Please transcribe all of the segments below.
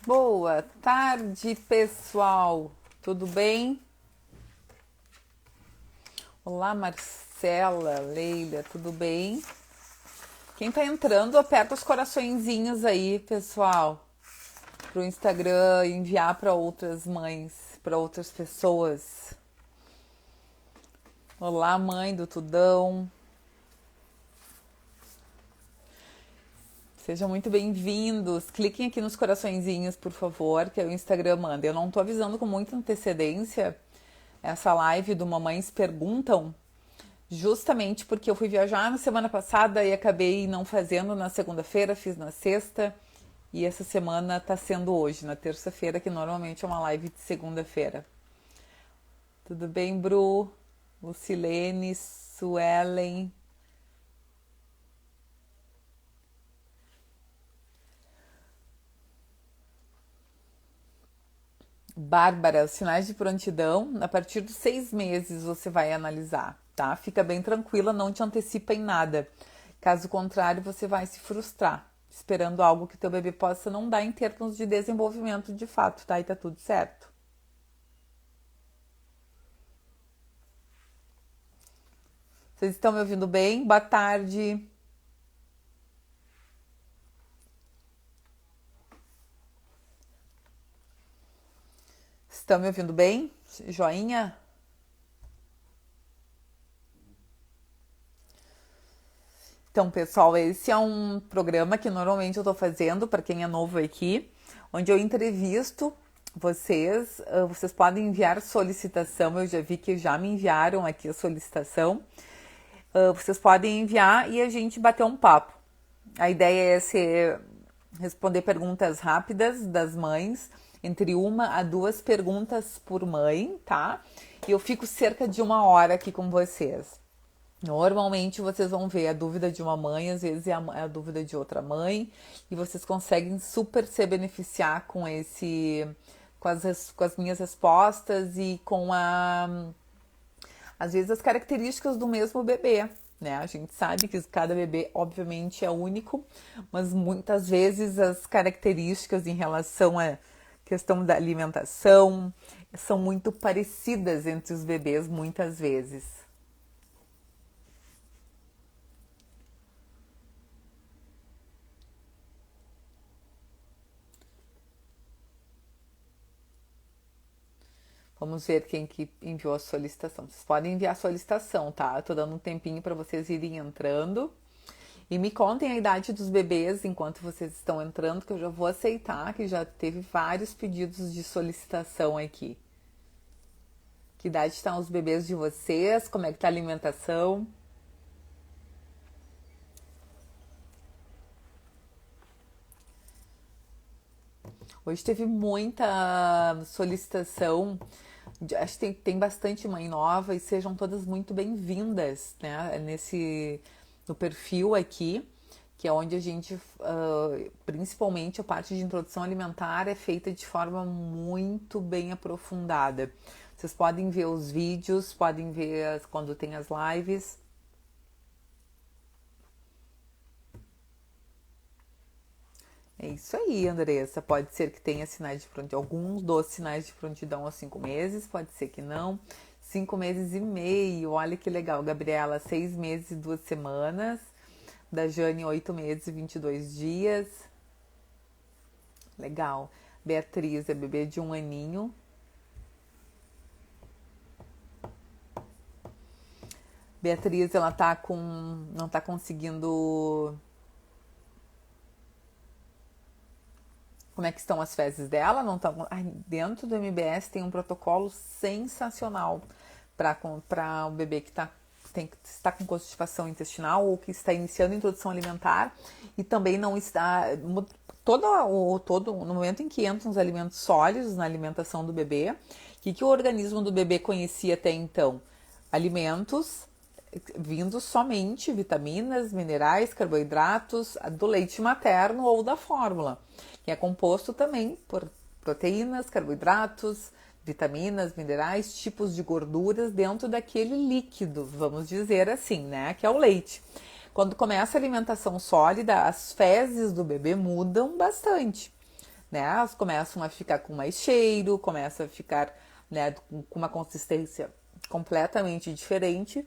Boa tarde, pessoal. Tudo bem? Olá, Marcela, Leila, tudo bem? Quem tá entrando, aperta os coraçõezinhos aí, pessoal, pro Instagram enviar para outras mães, para outras pessoas. Olá, mãe do Tudão. Sejam muito bem-vindos. Cliquem aqui nos coraçõezinhos, por favor, que o Instagram manda. Eu não tô avisando com muita antecedência essa live do Mamães Perguntam, justamente porque eu fui viajar na semana passada e acabei não fazendo na segunda-feira, fiz na sexta. E essa semana tá sendo hoje, na terça-feira, que normalmente é uma live de segunda-feira. Tudo bem, Bru? Lucilene, Suelen. Bárbara, os sinais de prontidão, a partir dos 6 meses você vai analisar, tá? Fica bem tranquila, não te antecipa em nada. Caso contrário, você vai se frustrar, esperando algo que teu bebê possa não dar em termos de desenvolvimento de fato, tá? E tá tudo certo. Vocês estão me ouvindo bem? Boa tarde. Estão me ouvindo bem? Joinha? Então, pessoal, esse é um programa que normalmente eu tô fazendo para quem é novo aqui, onde eu entrevisto vocês. Vocês podem enviar solicitação, eu já vi que já me enviaram aqui a solicitação. Vocês podem enviar e a gente bater um papo. A ideia é responder perguntas rápidas das mães, entre 1 a 2 perguntas por mãe, tá? E eu fico cerca de 1 hora aqui com vocês. Normalmente vocês vão ver a dúvida de uma mãe, às vezes é a dúvida de outra mãe, e vocês conseguem super se beneficiar com as minhas respostas e às vezes as características do mesmo bebê, né? A gente sabe que cada bebê, obviamente, é único, mas muitas vezes as características em relação à questão da alimentação são muito parecidas entre os bebês, muitas vezes. Vamos ver quem que enviou a solicitação. Vocês podem enviar a solicitação, tá? Eu tô dando um tempinho para vocês irem entrando. E me contem a idade dos bebês enquanto vocês estão entrando, que eu já vou aceitar, que já teve vários pedidos de solicitação aqui. Que idade estão os bebês de vocês? Como é que tá a alimentação? Hoje teve muita solicitação. Acho que tem bastante mãe nova e sejam todas muito bem-vindas, né? No perfil aqui, que é onde a gente, principalmente a parte de introdução alimentar, é feita de forma muito bem aprofundada. Vocês podem ver os vídeos, podem ver quando tem as lives. É isso aí, Andressa. Pode ser que tenha sinais de prontidão, alguns dos sinais de prontidão aos 5 meses, pode ser que não. 5 meses e meio, olha que legal. Gabriela, 6 meses e 2 semanas. Da Jane, 8 meses e 22 dias. Legal. Beatriz é bebê de 1 aninho. Beatriz, ela não tá conseguindo. Como é que estão as fezes dela? Não tá... Dentro do MBS tem um protocolo sensacional para o bebê que está com constipação intestinal ou que está iniciando a introdução alimentar e também não está no momento em que entram os alimentos sólidos na alimentação do bebê, que o organismo do bebê conhecia até então? Alimentos vindo somente vitaminas, minerais, carboidratos do leite materno ou da fórmula, que é composto também por proteínas, carboidratos, vitaminas, minerais, tipos de gorduras dentro daquele líquido, vamos dizer assim, né? Que é o leite. Quando começa a alimentação sólida, as fezes do bebê mudam bastante. né? Elas começam a ficar com mais cheiro, começam a ficar, né, com uma consistência completamente diferente.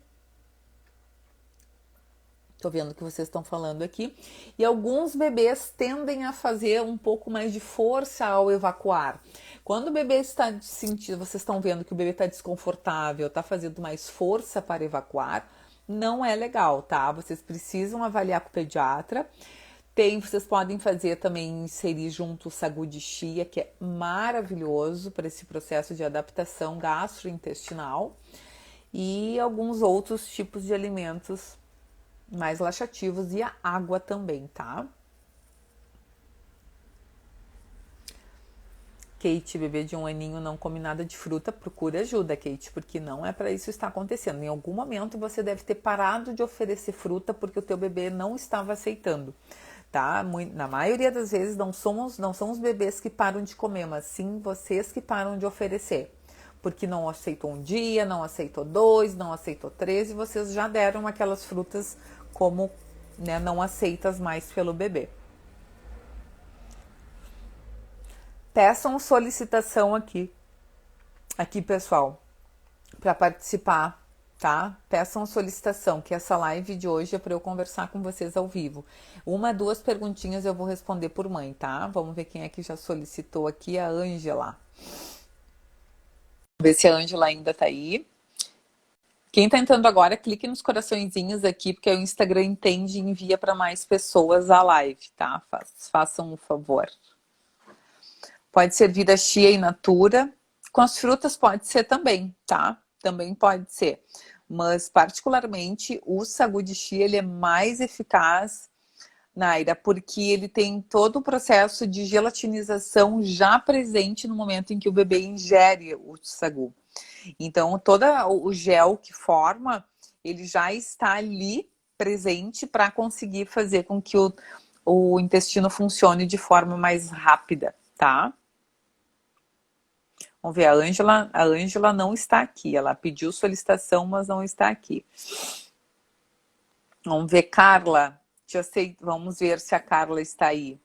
Tô vendo o que vocês estão falando aqui. E alguns bebês tendem a fazer um pouco mais de força ao evacuar. Quando o bebê está sentindo, vocês estão vendo que o bebê está desconfortável, está fazendo mais força para evacuar, não é legal, tá? Vocês precisam avaliar com o pediatra. Vocês podem fazer também, inserir junto o sagu de chia, que é maravilhoso para esse processo de adaptação gastrointestinal. E alguns outros tipos de alimentos mais laxativos e a água também, tá? Kate, bebê de 1 aninho, não come nada de fruta, procura ajuda, Kate, porque não é para isso estar acontecendo. Em algum momento você deve ter parado de oferecer fruta porque o teu bebê não estava aceitando, tá? Na maioria das vezes não são os bebês que param de comer, mas sim vocês que param de oferecer. Porque não aceitou um dia, não aceitou 2, não aceitou 3 e vocês já deram aquelas frutas como, né, não aceitas mais pelo bebê. Peçam solicitação aqui, pessoal, para participar, tá? Peçam solicitação, que essa live de hoje é para eu conversar com vocês ao vivo. 2 perguntinhas eu vou responder por mãe, tá? Vamos ver quem é que já solicitou aqui, a Ângela. Vamos ver se a Ângela ainda tá aí. Quem tá entrando agora, clique nos coraçõezinhos aqui, porque o Instagram entende e envia para mais pessoas a live, tá? Façam um favor. Pode servir a chia in natura. Com as frutas pode ser também, tá? Também pode ser. Mas, particularmente, o sagu de chia, ele é mais eficaz, Naira, porque ele tem todo o processo de gelatinização já presente no momento em que o bebê ingere o sagu. Então, todo o gel que forma, ele já está ali presente para conseguir fazer com que o intestino funcione de forma mais rápida, tá? Vamos ver, a Ângela não está aqui. Ela pediu solicitação, mas não está aqui. Vamos ver, Carla. Vamos ver se a Carla está aí.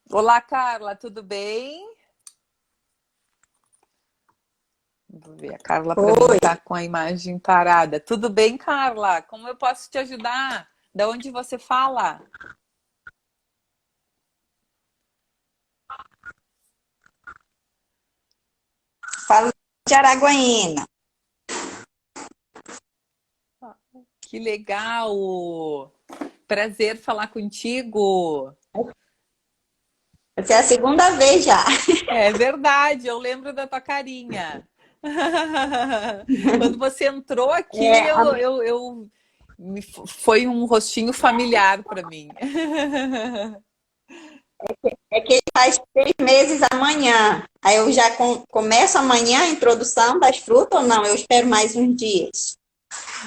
Olá, Carla, tudo bem? Vou ver, a Carla para mim está com a imagem parada. Tudo bem, Carla? Como eu posso te ajudar? Da onde você fala? Falo de Araguaína. Que legal! Prazer falar contigo. Essa é a segunda vez já. É verdade, eu lembro da tua carinha. Quando você entrou aqui, foi um rostinho familiar para mim. É que ele faz 3 meses amanhã. Aí eu já começo amanhã a introdução das frutas ou não? Eu espero mais uns dias.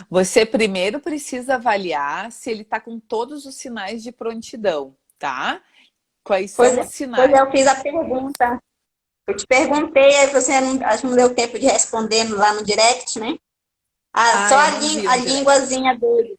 Você primeiro precisa avaliar se ele está com todos os sinais de prontidão, tá? Quais são os sinais? Pois eu fiz a pergunta. Eu te perguntei, aí você acho que não deu tempo de responder lá no direct, né? Só a linguazinha dele.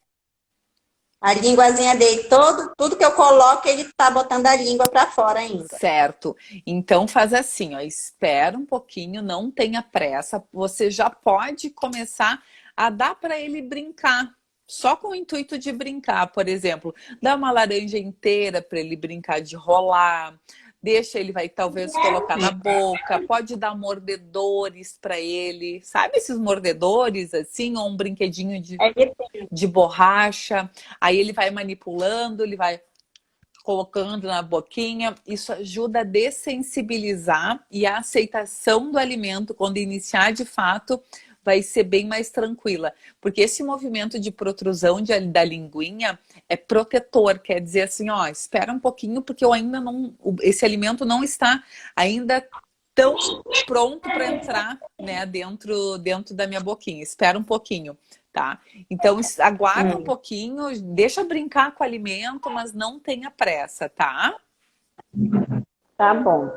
A linguazinha dele, tudo que eu coloco, ele tá botando a língua para fora ainda. Certo. Então faz assim, ó, espera um pouquinho, não tenha pressa. Você já pode começar a dar para ele brincar. Só com o intuito de brincar, por exemplo, dá uma laranja inteira para ele brincar de rolar. Deixa ele, vai talvez colocar na boca, pode dar mordedores para ele, sabe esses mordedores assim, ou um brinquedinho de borracha, aí ele vai manipulando, ele vai colocando na boquinha, isso ajuda a dessensibilizar e a aceitação do alimento, quando iniciar de fato, vai ser bem mais tranquila. Porque esse movimento de protrusão da linguinha é protetor, quer dizer assim, ó, espera um pouquinho, porque eu ainda não, esse alimento não está ainda tão pronto para entrar, né, dentro da minha boquinha. Espera um pouquinho, tá? Então, aguarda um pouquinho, deixa brincar com o alimento, mas não tenha pressa, tá? Tá bom.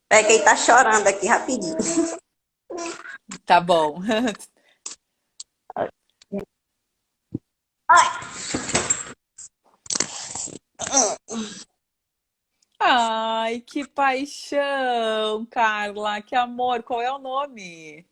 É que ele tá chorando aqui rapidinho. Tá bom. Ai, que paixão, Carla, que amor. Qual é o nome?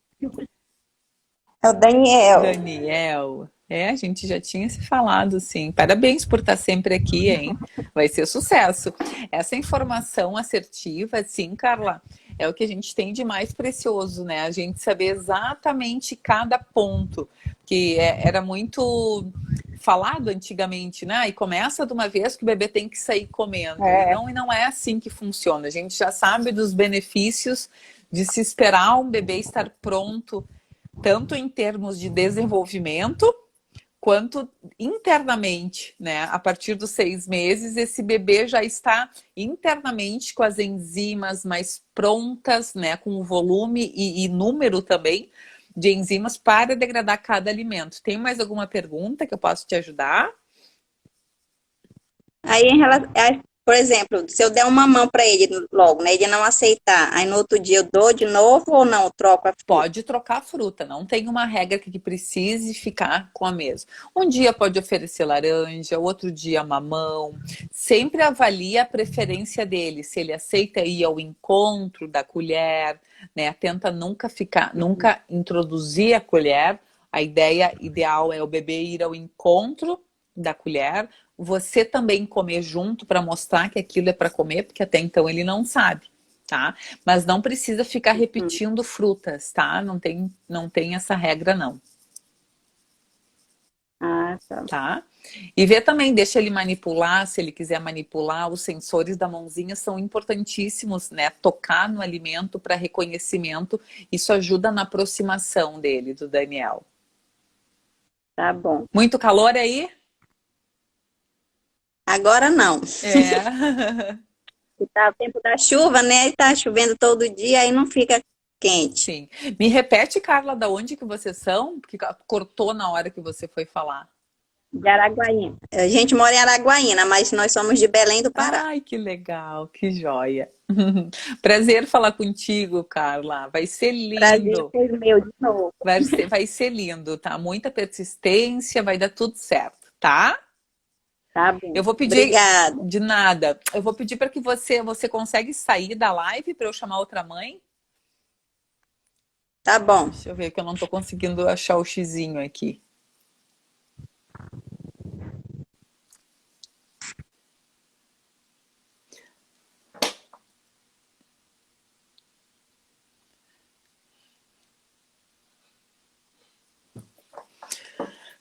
É o Daniel. Daniel. É, a gente já tinha se falado, sim. Parabéns por estar sempre aqui, hein? Vai ser sucesso. Essa informação assertiva, sim, Carla, é o que a gente tem de mais precioso, né? A gente saber exatamente cada ponto, que era muito falado antigamente, né? E começa de uma vez que o bebê tem que sair comendo. É, E não é assim que funciona. A gente já sabe dos benefícios de se esperar um bebê estar pronto tanto em termos de desenvolvimento quanto internamente, né? A partir dos 6 meses, esse bebê já está internamente com as enzimas mais prontas, né? Com o volume e número também de enzimas para degradar cada alimento. Tem mais alguma pergunta que eu posso te ajudar? aí, por exemplo, se eu der uma mão para ele logo, né? Ele não aceitar, aí no outro dia eu dou de novo ou não? Eu troco a fruta? Pode trocar a fruta, não tem uma regra que precise ficar com a mesma. Um dia pode oferecer laranja, outro dia mamão. Sempre avalie a preferência dele, se ele aceita ir ao encontro da colher, né? Tenta nunca introduzir a colher. A ideia ideal é o bebê ir ao encontro da colher, você também comer junto para mostrar que aquilo é para comer, porque até então ele não sabe. Tá? Mas não precisa ficar Uhum. repetindo frutas, tá? Não tem essa regra, não, Ah, tá. tá? E vê também, deixa ele manipular, se ele quiser manipular, os sensores da mãozinha são importantíssimos, né? Tocar no alimento para reconhecimento, isso ajuda na aproximação dele, do Daniel. Tá bom. Muito calor aí? Agora não. É. Tá o tempo da chuva, né? E tá chovendo todo dia, aí não fica quente. Sim. Me repete, Carla, da onde que vocês são? Porque cortou na hora que você foi falar. De Araguaína. A gente mora em Araguaína, mas nós somos de Belém do Pará. Ai, que legal, que joia. Prazer falar contigo, Carla. Vai ser Prazer lindo. foi meu de novo. Vai ser lindo, tá? Muita persistência, vai dar tudo certo, tá? Tá Eu bom. vou pedir Obrigada. de nada. Eu vou pedir para que você consegue sair da live para eu chamar outra mãe? Tá bom. Deixa eu ver que eu não estou conseguindo achar o xizinho aqui.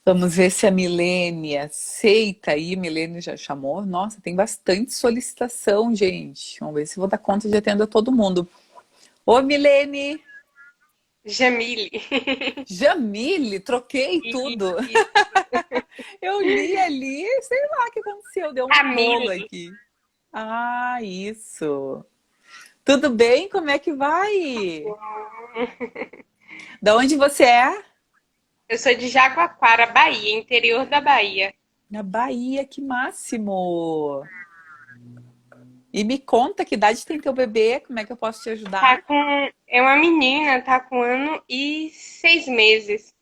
Vamos ver se a Milene aceita aí. Milene já chamou. Nossa, tem bastante solicitação, gente. Vamos ver se eu vou dar conta de atender todo mundo. Ô, Milene! Jamile. Jamile, troquei tudo. Isso. Eu li ali, sei lá o que aconteceu, deu um bolo Camille. aqui. Ah, isso. Tudo bem? Como é que vai? Da onde você é? Eu sou de Jaguaquara, Bahia, interior da Bahia. Na Bahia, que máximo! E me conta que idade tem teu bebê, como é que eu posso te ajudar? É uma menina, tá com 1 ano e 6 meses.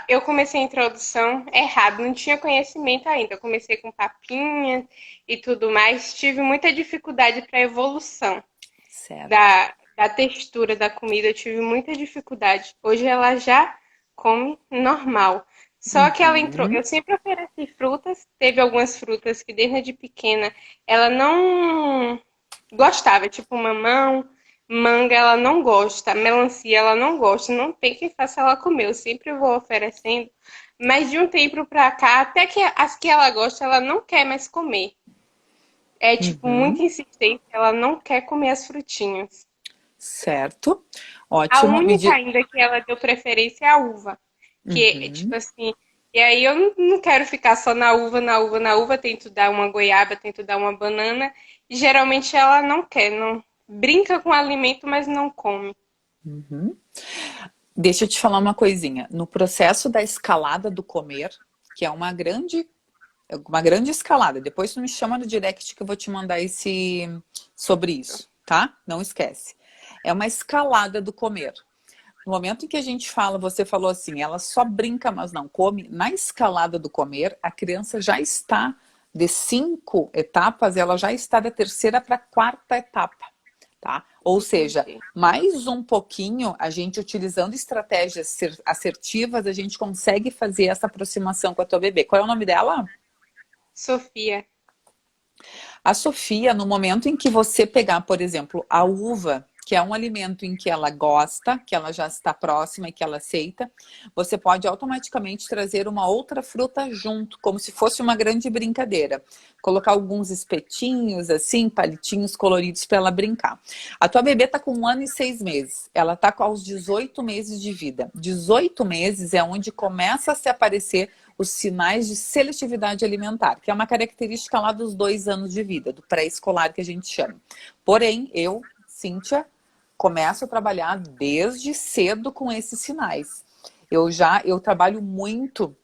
Eu comecei a introdução errado, não tinha conhecimento ainda. Eu comecei com papinha e tudo mais. Tive muita dificuldade para evolução Certo. da textura da comida. Eu tive muita dificuldade. Hoje ela já come normal. Só que ela entrou. Eu Uhum. sempre ofereci frutas. Teve algumas frutas que desde pequena ela não gostava, tipo mamão, manga ela não gosta, melancia ela não gosta, não tem quem faça ela comer. Eu sempre vou oferecendo, mas de um tempo pra cá, até que as que ela gosta, ela não quer mais comer. É tipo muito Uhum. insistente, ela não quer comer as frutinhas. Certo. A Ótimo. única ainda que ela deu preferência é a uva, que tipo Uhum. assim, e aí eu não quero ficar só na uva, na uva, na uva, tento dar uma goiaba, tento dar uma banana, e geralmente ela não quer, não brinca com o alimento, mas não come. Uhum. Deixa eu te falar uma coisinha. No processo da escalada do comer, que é uma grande escalada. Depois tu me chama no direct que eu vou te mandar sobre isso, tá? Não esquece. É uma escalada do comer. No momento em que a gente fala, você falou assim, ela só brinca, mas não come, na escalada do comer, a criança já está de 5 etapas, ela já está da terceira para a quarta etapa, tá? Ou seja, mais um pouquinho, a gente utilizando estratégias assertivas, a gente consegue fazer essa aproximação com a tua bebê. Qual é o nome dela? Sofia. A Sofia, no momento em que você pegar, por exemplo, a uva, que é um alimento em que ela gosta, que ela já está próxima e que ela aceita, você pode automaticamente trazer uma outra fruta junto, como se fosse uma grande brincadeira. Colocar alguns espetinhos, assim, palitinhos coloridos para ela brincar. A tua bebê está com 1 ano e 6 meses. Ela está aos 18 meses de vida. 18 meses é onde começa a se aparecer os sinais de seletividade alimentar, que é uma característica lá dos 2 anos de vida, do pré-escolar que a gente chama. Porém, eu, Cíntia, começo a trabalhar desde cedo com esses sinais. Eu trabalho muito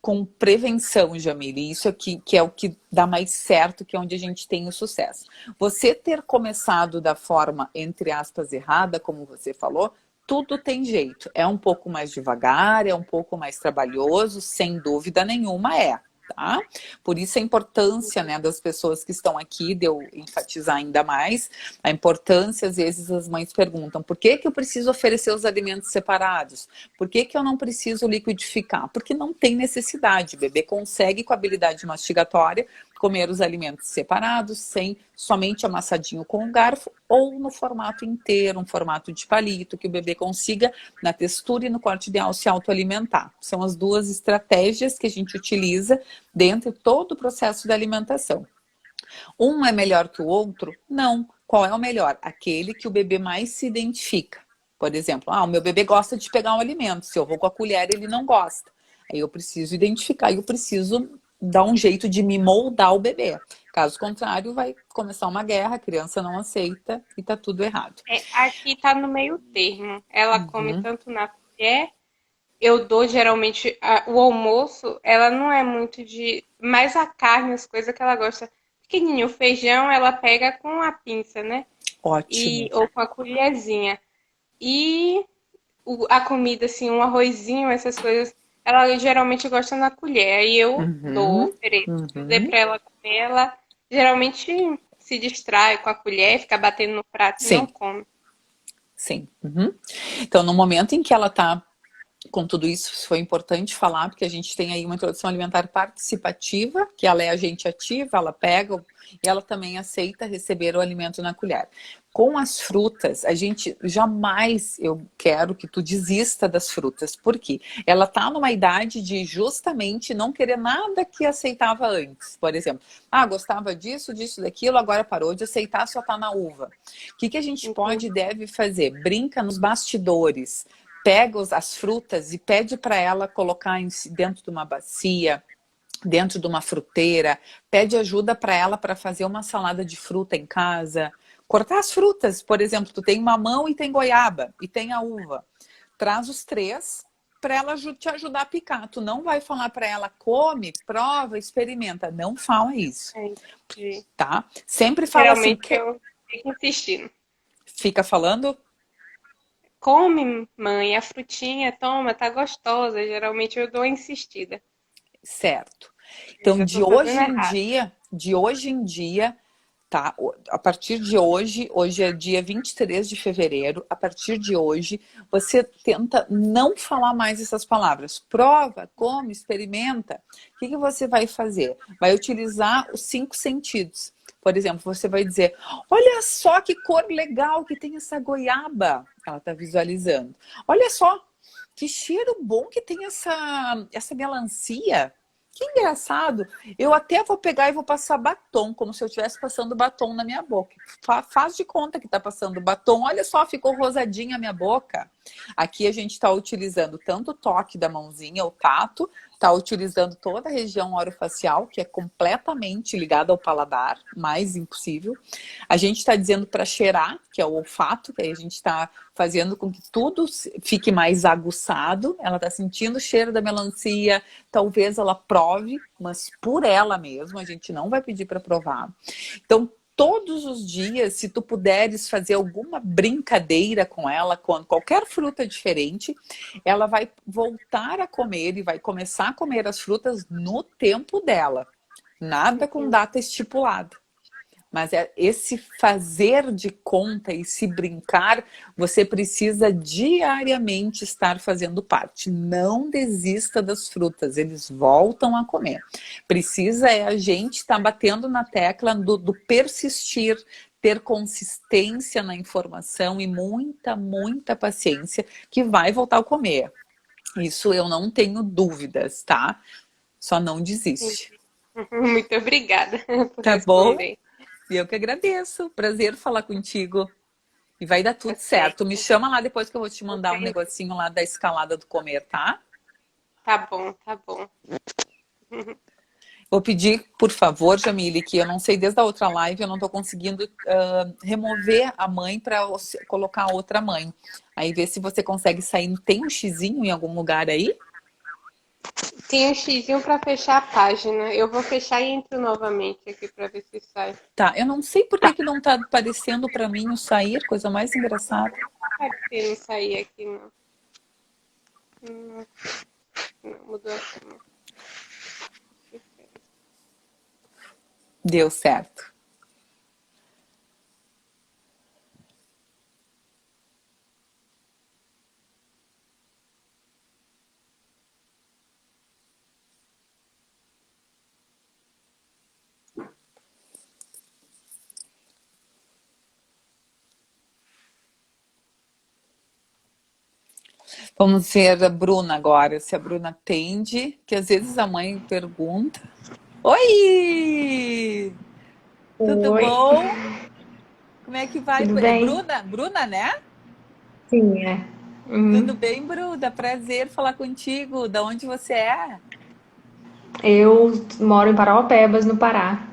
com prevenção, Jamile, isso aqui que é o que dá mais certo, que é onde a gente tem o sucesso. Você ter começado da forma, entre aspas, errada, como você falou, tudo tem jeito. É um pouco mais devagar, é um pouco mais trabalhoso, sem dúvida nenhuma é. Tá? Por isso a importância, né, das pessoas que estão aqui, de eu enfatizar ainda mais, a importância, às vezes as mães perguntam, por que que eu preciso oferecer os alimentos separados? Por que que eu não preciso liquidificar? Porque não tem necessidade, o bebê consegue com a habilidade mastigatória comer os alimentos separados, sem somente amassadinho com o garfo, ou no formato inteiro, um formato de palito, que o bebê consiga, na textura e no corte ideal, se autoalimentar. São as duas estratégias que a gente utiliza dentro de todo o processo da alimentação. Um é melhor que o outro? Não. Qual é o melhor? Aquele que o bebê mais se identifica. Por exemplo, o meu bebê gosta de pegar um alimento, se eu vou com a colher, ele não gosta. Aí eu preciso identificar e eu preciso dar um jeito de me moldar o bebê. Caso contrário, vai começar uma guerra, a criança não aceita e tá tudo errado. Aqui tá no meio termo. Ela come tanto na colher. Eu dou geralmente o almoço, ela não é muito de. Mais a carne, as coisas que ela gosta. Pequenininho, o feijão ela pega com a pinça, né? Ótimo. Ou com a colherzinha. E a comida, assim, um arrozinho, essas coisas, ela geralmente gosta na colher. Aí eu dou, ofereço. Dei pra ela comer, ela geralmente se distrai com a colher, fica batendo no prato e não come. Sim. Então, no momento em que ela tá com tudo isso, foi importante falar, porque a gente tem aí uma introdução alimentar participativa, que ela é agente ativa, ela pega e ela também aceita receber o alimento na colher. Com as frutas, a gente jamais, eu quero que tu desista das frutas, porque ela tá numa idade de justamente não querer nada que aceitava antes. Por exemplo, gostava disso, disso, daquilo, agora parou de aceitar, só tá na uva. O que a gente pode e deve fazer? Brinca nos bastidores. Pega as frutas e pede para ela colocar dentro de uma bacia, dentro de uma fruteira, pede ajuda para ela para fazer uma salada de fruta em casa, cortar as frutas, por exemplo, tu tem mamão e tem goiaba e tem a uva, traz os 3 para ela te ajudar a picar. Tu não vai falar para ela come, prova, experimenta, não fala isso, tá? Sempre fala geralmente assim. Eu fico insistindo. Fica falando? Come, mãe, a frutinha, toma, tá gostosa. Geralmente eu dou a insistida. Certo. Então, de hoje em dia, tá? A partir de hoje é dia 23 de fevereiro, a partir de hoje, você tenta não falar mais essas palavras. Prova, come, experimenta. O que você vai fazer? Vai utilizar os 5 sentidos. Por exemplo, você vai dizer, olha só que cor legal que tem essa goiaba. Ela está visualizando. Olha só, que cheiro bom que tem essa melancia. Que engraçado. Eu até vou pegar e vou passar batom, como se eu estivesse passando batom na minha boca. Faz de conta que está passando batom. Olha só, ficou rosadinha a minha boca. Aqui a gente está utilizando tanto o toque da mãozinha, o tato, está utilizando toda a região orofacial, que é completamente ligada ao paladar, mais impossível. A gente está dizendo para cheirar, que é o olfato, que aí a gente está fazendo com que tudo fique mais aguçado. Ela está sentindo o cheiro da melancia, talvez ela prove, mas por ela mesma, a gente não vai pedir para provar. Então, todos os dias, se tu puderes fazer alguma brincadeira com ela, com qualquer fruta diferente, ela vai voltar a comer e vai começar a comer as frutas no tempo dela. Nada com data estipulada. Mas esse fazer de conta e se brincar, você precisa diariamente estar fazendo parte. Não desista das frutas, eles voltam a comer. Precisa a gente estar batendo na tecla do persistir, ter consistência na informação e muita paciência que vai voltar a comer. Isso eu não tenho dúvidas, tá? Só não desiste. Muito obrigada por Tá responder. bom? E eu que agradeço. Prazer falar contigo. E vai dar tudo certo. Me chama lá depois que eu vou te mandar um negocinho lá da escalada do comer, tá? Tá bom, tá bom. Vou pedir, por favor, Jamile, que eu não sei, desde a outra live eu não tô conseguindo remover a mãe para colocar outra mãe. Aí vê se você consegue sair. Tem um xizinho em algum lugar aí? Tem um xizinho para fechar a página. Eu vou fechar e entro novamente aqui para ver se sai. Tá, eu não sei por que não tá aparecendo para mim o sair, coisa mais engraçada. Pode não sair aqui, não. Não, mudou a cama. Deu certo. Vamos ver a Bruna agora, se a Bruna atende, que às vezes a mãe pergunta. Oi! Tudo Oi, bom? Como é que vai? tudo É bem? Bruna, né? Sim, é. Tudo Uhum. bem, Bruna? Prazer falar contigo. Da onde você é? Eu moro em Parauapebas, no Pará.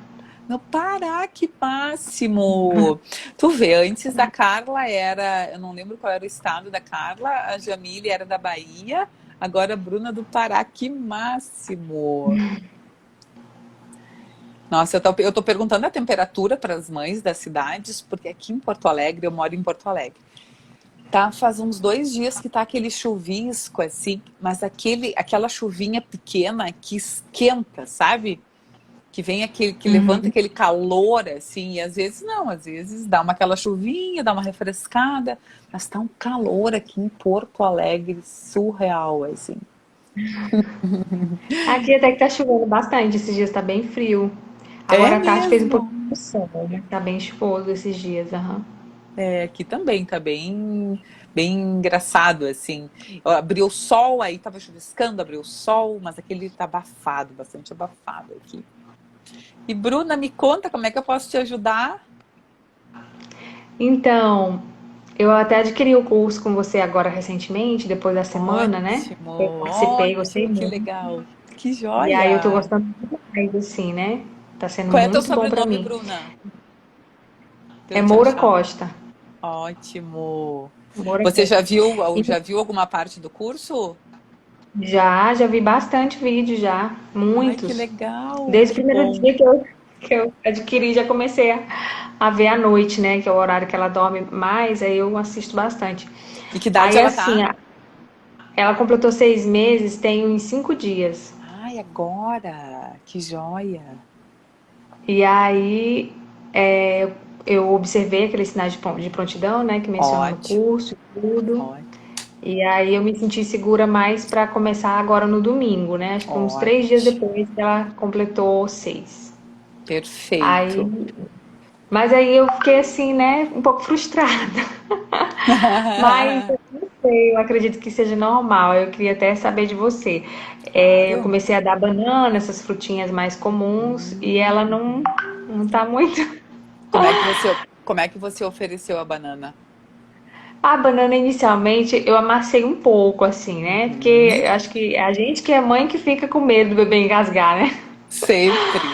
No Pará, que máximo! Tu vê, antes da Carla era, eu não lembro qual era o estado da Carla, a Jamile era da Bahia, agora a Bruna do Pará, que máximo! Nossa, eu tô perguntando a temperatura para as mães das cidades, porque aqui em Porto Alegre, eu moro em Porto Alegre, tá, faz uns 2 dias que tá aquele chuvisco, assim, mas aquela chuvinha pequena que esquenta, sabe? Que vem aquele, que levanta Uhum. aquele calor, assim, e às vezes não, às vezes dá aquela chuvinha, dá uma refrescada, mas tá um calor aqui em Porto Alegre surreal, assim. Aqui até que tá chovendo bastante, esses dias tá bem frio. É Agora à tarde fez um mesmo. pouquinho de sol, né? Tá bem chuvoso esses dias, aham. É, aqui também tá bem engraçado, assim. Abriu o sol, aí tava chuviscando, abriu o sol, mas aquele tá abafado, bastante abafado aqui. E Bruna, me conta como é que eu posso te ajudar? Então, eu até adquiri o curso com você agora recentemente, depois da semana, né? Ótimo, Eu participei, gostei ótimo, que muito. legal. Que E aí eu tô joia! gostando muito mais, assim, né? Tá sendo Qual é teu muito bom pra sobrenome, mim. Bruna? Pra É eu te Moura achar. Costa. Ótimo. Moura Você Costa. já viu alguma parte do curso? Já vi bastante vídeo já, Ai, que muitos. legal, Desde o que primeiro bom. dia que eu adquiri, já comecei a ver à noite, né? Que é o horário que ela dorme mais, aí eu assisto bastante. E que idade Aí ela assim, tá? ela completou 6 meses, tem uns 5 dias. Ai, agora, que joia. E aí eu observei aqueles sinais de prontidão, né? Que menciona no Ótimo, curso e tudo. ótimo, E aí eu me senti segura mais para começar agora no domingo, né? Acho que uns 3 dias ótimo. depois que ela completou 6. Aí, Perfeito. mas aí eu fiquei assim, né, um pouco frustrada. Mas eu não sei, eu acredito que seja normal. Eu queria até saber de você. Eu Claro. comecei a dar banana, essas frutinhas mais comuns, e ela não tá muito. Como é que você ofereceu a banana? A banana inicialmente eu amassei um pouco, assim, né? Porque Uhum. acho que a gente que é mãe que fica com medo do bebê engasgar, né? Sempre.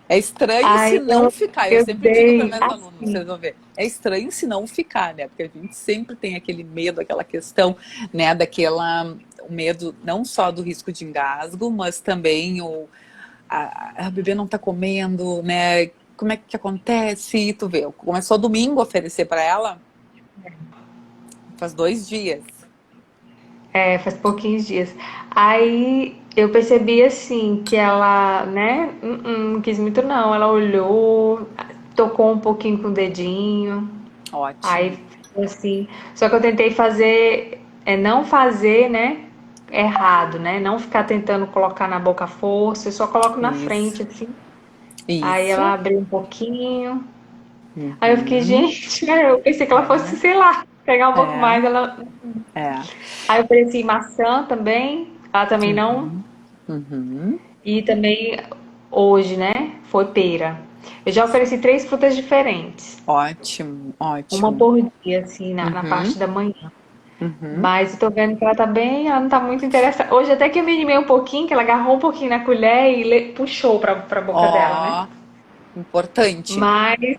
É estranho se Aí não eu, ficar. Eu eu sempre digo para dei meus alunos, assim. vocês vão ver, é estranho se não ficar, né? Porque a gente sempre tem aquele medo, aquela questão, né? O medo não só do risco de engasgo, mas também o bebê não tá comendo, né? como é que acontece? E tu vê, começou domingo a oferecer para ela, faz 2 dias. Faz pouquinhos dias. Aí eu percebi assim que ela, né, não quis muito não. Ela olhou, tocou um pouquinho com o dedinho, aí Ótimo. ficou assim. Só que eu tentei fazer, não fazer, né, errado, né? Não ficar tentando colocar na boca à força, eu só coloco na Isso. frente, assim. Aí ela Isso. abriu um pouquinho. Aí eu fiquei, Uhum. gente, né, eu pensei que ela fosse, sei lá, pegar um pouco mais. É, Ela... é. Aí eu ofereci maçã também. Ela também não. Uhum. Uhum. E também hoje, né? Foi pera. Eu já ofereci 3 frutas diferentes. Ótimo, Uma ótimo. por dia, assim, na Uhum. parte da manhã. Uhum. Mas eu tô vendo que ela tá bem, ela não tá muito interessada. Hoje até que eu me animei um pouquinho, que ela agarrou um pouquinho na colher e puxou pra boca dela, né? Ó, importante. Mas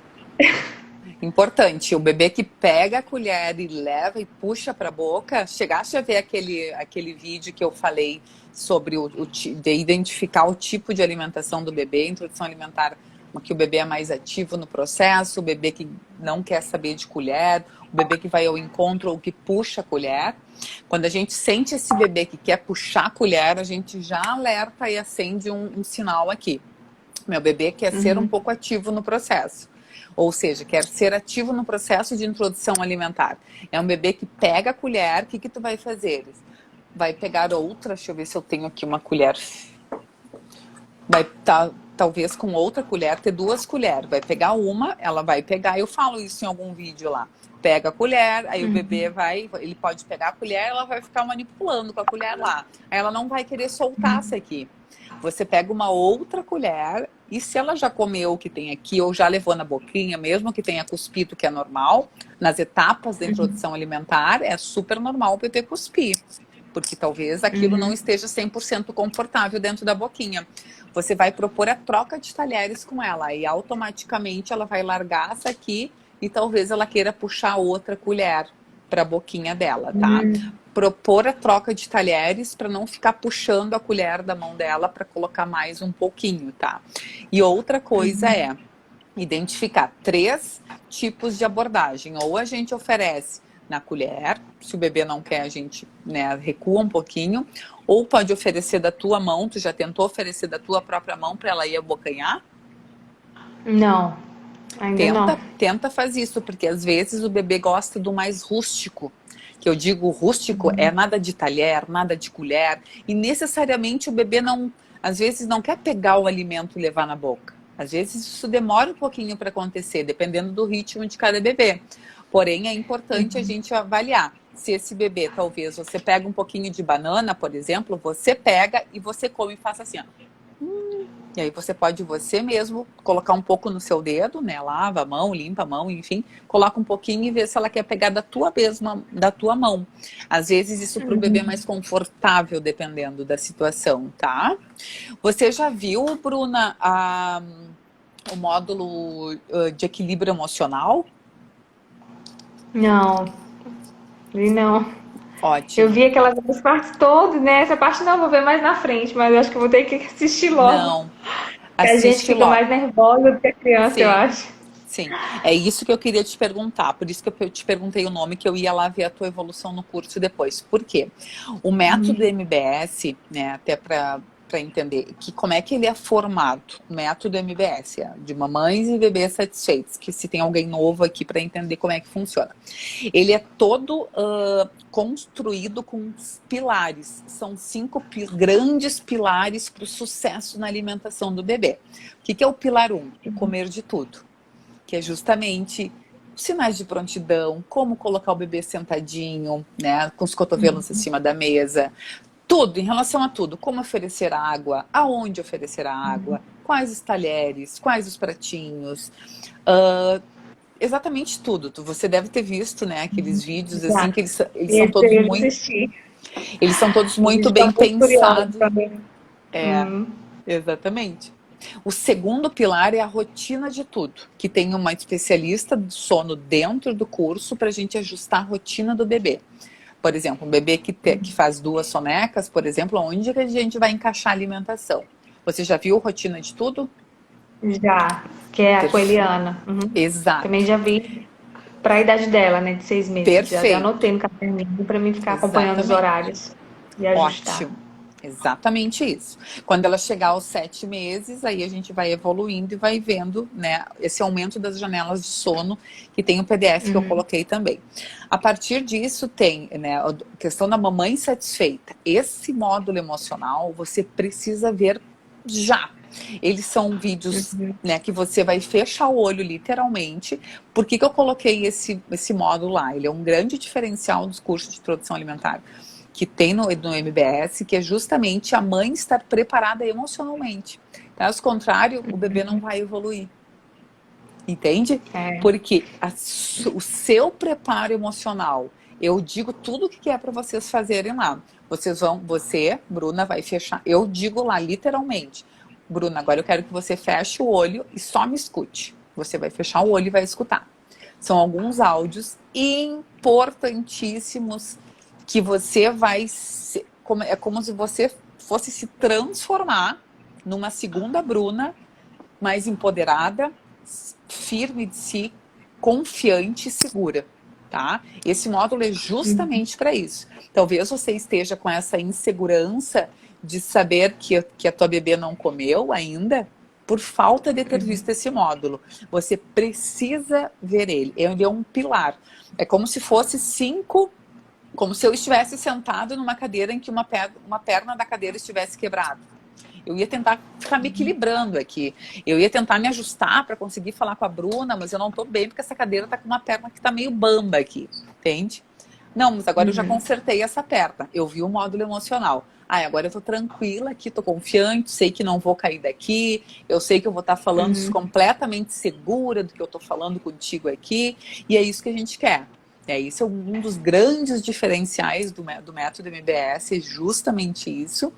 Importante. O bebê que pega a colher e leva e puxa para a boca. Chegaste a ver aquele vídeo que eu falei sobre de identificar o tipo de alimentação do bebê, introdução alimentar, que o bebê é mais ativo no processo, o bebê que não quer saber de colher, o bebê que vai ao encontro ou que puxa a colher. Quando a gente sente esse bebê que quer puxar a colher, a gente já alerta e acende um sinal aqui. Meu bebê quer ser um pouco ativo no processo. Ou seja, quer ser ativo no processo de introdução alimentar. É um bebê que pega a colher, o que tu vai fazer? Vai pegar outra, deixa eu ver se eu tenho aqui uma colher. Vai talvez com outra colher, ter 2 colheres. Vai pegar uma, ela vai pegar, eu falo isso em algum vídeo lá. Pega a colher, aí o bebê ele pode pegar a colher, ela vai ficar manipulando com a colher lá. Aí ela não vai querer soltar essa aqui. Você pega uma outra colher e se ela já comeu o que tem aqui ou já levou na boquinha, mesmo que tenha cuspido, que é normal, nas etapas da introdução alimentar, é super normal o bebê cuspir, porque talvez aquilo não esteja 100% confortável dentro da boquinha. Você vai propor a troca de talheres com ela e automaticamente ela vai largar essa aqui e talvez ela queira puxar outra colher para a boquinha dela, tá? Propor a troca de talheres para não ficar puxando a colher da mão dela para colocar mais um pouquinho, tá? E outra coisa é identificar 3 tipos de abordagem. Ou a gente oferece na colher, se o bebê não quer, a gente, né, recua um pouquinho. Ou pode oferecer da tua mão, tu já tentou oferecer da tua própria mão para ela ir abocanhar? não, ainda não. Tenta fazer isso, porque às vezes o bebê gosta do mais rústico. Que eu digo rústico é nada de talher, nada de colher. E necessariamente o bebê não, às vezes não quer pegar o alimento e levar na boca. Às vezes isso demora um pouquinho para acontecer, dependendo do ritmo de cada bebê. Porém, é importante a gente avaliar. Se esse bebê, talvez, você pega um pouquinho de banana, por exemplo, você pega e você come e faça assim, ó. E aí você mesmo colocar um pouco no seu dedo, né? Lava a mão, limpa a mão, enfim, coloca um pouquinho e vê se ela quer pegar da tua mão. Às vezes isso para o bebê é mais confortável, dependendo da situação, tá? Você já viu, Bruna, o módulo de equilíbrio emocional? Não, vi não. Eu Ótimo. vi aquelas outras partes todas, né? Essa parte não, vou ver mais na frente, mas eu acho que eu vou ter que assistir logo. Não, Que a gente assiste fica logo. mais nervosa do que a criança, eu Sim. acho. Sim, é isso que eu queria te perguntar, por isso que eu te perguntei o nome, que eu ia lá ver a tua evolução no curso depois. Por quê? O método MBS, né, até para entender que como é que ele é formado, o método MBS, de mamães e bebês satisfeitos, que se tem alguém novo aqui para entender como é que funciona. Ele é todo construído com pilares, são 5 grandes pilares para o sucesso na alimentação do bebê. O que é o pilar 1? Comer de tudo. Que é justamente os sinais de prontidão, como colocar o bebê sentadinho, né, com os cotovelos acima da mesa, tudo, em relação a tudo, como oferecer água, aonde oferecer a água, quais os talheres, quais os pratinhos, exatamente tudo. Você deve ter visto, né, aqueles vídeos assim, que eles são Esse todos eu muito, assisti. eles são todos A muito gente tá bem muito curiosa pensados. também. Exatamente. O segundo pilar é a rotina de tudo, que tem uma especialista do sono dentro do curso para a gente ajustar a rotina do bebê. Por exemplo, um bebê que faz 2 sonecas, por exemplo, onde que a gente vai encaixar a alimentação? Você já viu rotina de tudo? Já. Que é a Perfeito. coeliana. Uhum. Também Exato. já vi para a idade dela, né, de 6 meses. Já anotei Perfeito. no caderninho para mim ficar acompanhando os Exatamente. horários e ajustar. Ótimo. Exatamente isso. Quando ela chegar aos 7 meses, aí a gente vai evoluindo e vai vendo, né, esse aumento das janelas de sono, que tem o PDF que eu Uhum. coloquei também. A partir disso tem, né, a questão da mamãe satisfeita. Esse módulo emocional você precisa ver já. Eles são vídeos, Uhum. né, que você vai fechar o olho literalmente. Por que que eu coloquei esse módulo lá? Ele é um grande diferencial dos cursos de introdução alimentar que tem no MBS, que é justamente a mãe estar preparada emocionalmente. Caso contrário, o bebê não vai evoluir. Entende? É. Porque o seu preparo emocional, eu digo tudo o que é para vocês fazerem lá. Você, Bruna, vai fechar. Eu digo lá, literalmente. Bruna, agora eu quero que você feche o olho e só me escute. Você vai fechar o olho e vai escutar. São alguns áudios importantíssimos que você vai... É como se você fosse se transformar numa segunda Bruna, mais empoderada, firme de si, confiante e segura, tá? Esse módulo é justamente para isso. Talvez você esteja com essa insegurança de saber que a tua bebê não comeu ainda, por falta de ter visto esse módulo. Você precisa ver ele. Ele é um pilar. É como se fosse como se eu estivesse sentado numa cadeira em que uma perna da cadeira estivesse quebrada. Eu ia tentar ficar me equilibrando aqui. Eu ia tentar me ajustar para conseguir falar com a Bruna, mas eu não estou bem porque essa cadeira está com uma perna que está meio bamba aqui, entende? Não, mas agora eu já consertei essa perna. Eu vi o módulo emocional. Agora eu estou tranquila aqui, estou confiante, sei que não vou cair daqui, eu sei que eu vou estar falando completamente segura do que eu estou falando contigo aqui, e é isso que a gente quer. Isso é um dos grandes diferenciais do método MBS, é justamente isso.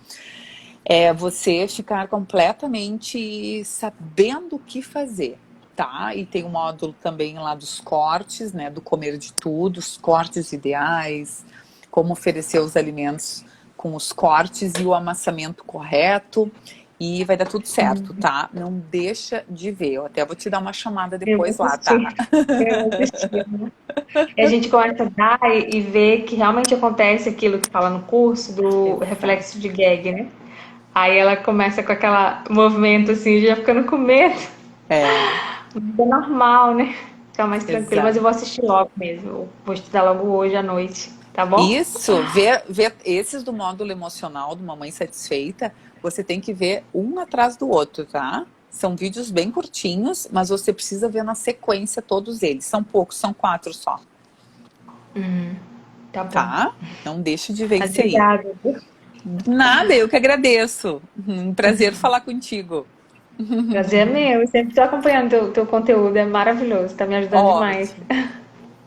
É você ficar completamente sabendo o que fazer, tá? E tem um módulo também lá dos cortes, né? Do comer de tudo, os cortes ideais, como oferecer os alimentos com os cortes e o amassamento correto. E vai dar tudo certo, tá? Não deixa de ver. Eu até vou te dar uma chamada Eu vou depois lá, tá? assistir. Eu vou assistir. E a gente começa a dar e ver que realmente acontece aquilo que fala no curso do reflexo de gag, né? Aí ela começa com aquele movimento assim, já ficando com medo. É, É normal, né? Ficar mais tranquilo. Mas exato. eu vou assistir logo mesmo. Eu vou estudar logo hoje à noite, tá bom? Isso, ver esses do módulo emocional, do Mamãe Satisfeita, você tem que ver um atrás do outro, tá? São vídeos bem curtinhos, mas você precisa ver na sequência todos eles. São poucos, são 4 só, Tá bom. tá? Não deixe de ver Mas isso aí. obrigada, viu? Nada, eu que agradeço. Um prazer falar contigo. Prazer é meu. Eu sempre estou acompanhando teu conteúdo. É maravilhoso. Tá me ajudando demais. Ótimo.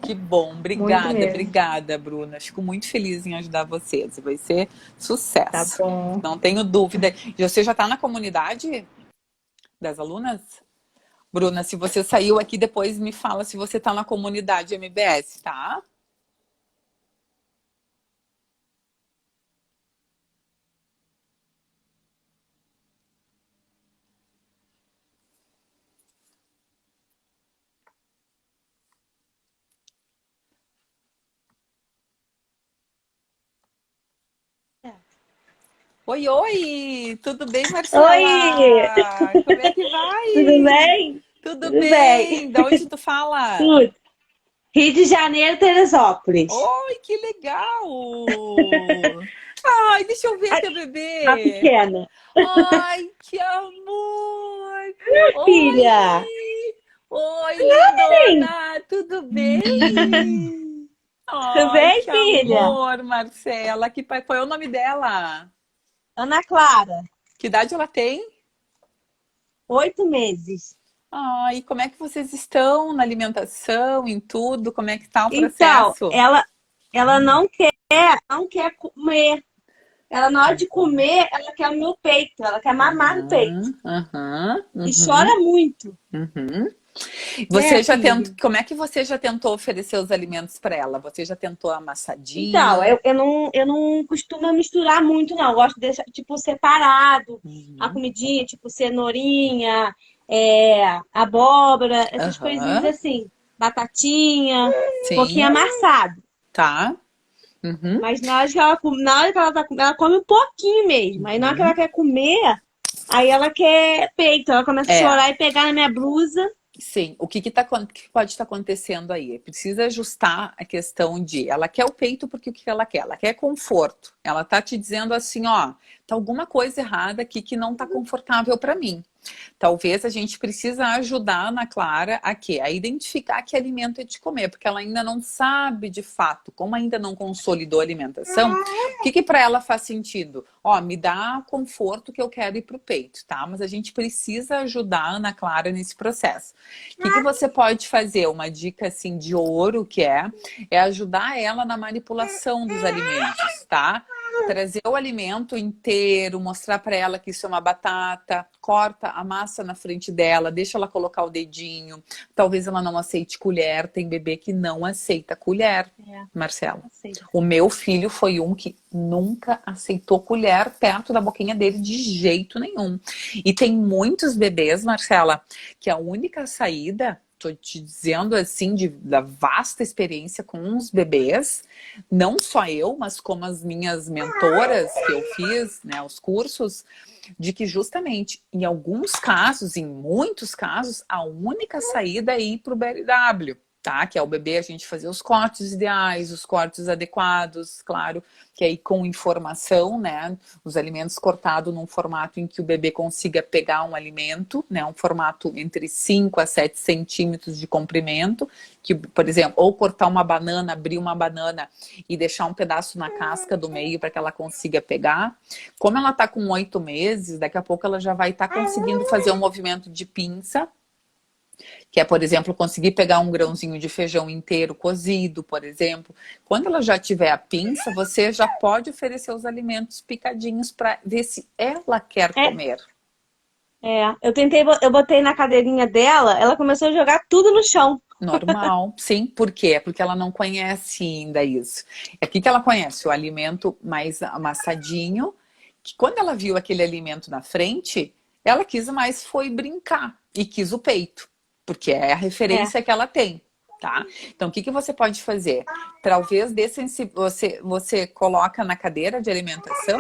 Que bom, Muito obrigada, mesmo. obrigada, Bruna. Fico muito feliz em ajudar vocês. Vai ser Tá sucesso. bom. Não tenho dúvida. E você já está na comunidade das alunas? Bruna, se você saiu aqui, depois me fala se você está na comunidade MBS, tá? Oi, oi! Tudo bem, Oi, Marcela? Como é que tudo vai? bem? Tudo Tudo bem. bem? De onde tu fala? Tudo. Rio de Janeiro, Teresópolis. Oi, que legal! Ai, deixa eu ver teu A bebê. pequena. Ai, que amor! Filha, Oi! Oi, bem? lindona! Tudo bem? Tudo Ai, bem, que filha? amor, Marcela! Que pai... Qual é o nome dela? Ana Clara, Que idade ela tem? 8 meses. Ai, como é que vocês estão na alimentação, em tudo? Como é que tá o Então, processo? ela não quer comer. Ela, na hora de comer, ela quer o meu peito. Ela quer mamar no peito. Aham, E chora muito. uhum. Né, Você já tentou, filha? como é que você já tentou oferecer os alimentos para ela? Você já tentou Então, amassadinho? eu não costumo misturar muito, não. Eu gosto de deixar, tipo, separado a Uhum, comidinha, tipo, cenourinha, abóbora, essas coisinhas Aham, assim. Batatinha, um pouquinho sim, amassado. tá. Uhum, Mas na hora que ela tá comendo, ela come um pouquinho mesmo. Aí na hora que ela uhum. quer comer, aí ela quer peito. Ela começa a É, chorar e pegar na minha blusa. sim. O que pode estar acontecendo aí? Precisa ajustar a questão de ela quer o peito porque o que ela quer? Ela quer conforto. Ela tá te dizendo assim, ó, tá alguma coisa errada aqui que não tá confortável para mim. Talvez a gente precisa ajudar a Ana Clara a quê? A identificar que alimento é de comer, porque ela ainda não sabe de fato, como ainda não consolidou a alimentação, o que para ela faz sentido? Ó, me dá conforto que eu quero ir pro peito, tá? Mas a gente precisa ajudar a Ana Clara nesse processo. O que você pode fazer? Uma dica assim de ouro é ajudar ela na manipulação dos alimentos, tá? Trazer o alimento inteiro, mostrar para ela que isso é uma batata, corta a massa na frente dela, deixa ela colocar o dedinho. Talvez ela não aceite colher, tem bebê que não aceita colher, Marcela. Assim. O meu filho foi um que nunca aceitou colher perto da boquinha dele de jeito nenhum. E tem muitos bebês, Marcela, que a única saída, tô te dizendo assim, da vasta experiência com os bebês, não só eu, mas como as minhas mentoras que eu fiz, né, os cursos, de que justamente em alguns casos, em muitos casos, a única saída é ir para o BLW, tá? Que é o bebê a gente fazer os cortes ideais, os cortes adequados, claro, que aí com informação, né? Os alimentos cortados num formato em que o bebê consiga pegar um alimento, né? Um formato entre 5 a 7 centímetros de comprimento, que, por exemplo, ou cortar uma banana, abrir uma banana e deixar um pedaço na casca do meio para que ela consiga pegar. Como ela está com 8 meses, daqui a pouco ela já vai estar conseguindo fazer um movimento de pinça, que é, por exemplo, conseguir pegar um grãozinho de feijão inteiro cozido, por exemplo. Quando ela já tiver a pinça, você já pode oferecer os alimentos picadinhos para ver se ela quer É, comer. eu botei na cadeirinha dela, ela começou a jogar tudo no chão. Normal, sim. Por quê? É porque ela não conhece ainda isso. É o que ela conhece? O alimento mais amassadinho, que quando ela viu aquele alimento na frente, ela quis mais foi brincar e quis o peito, porque é a É, referência que ela tem, tá? Então, o que você pode fazer? Talvez você coloca na cadeira de alimentação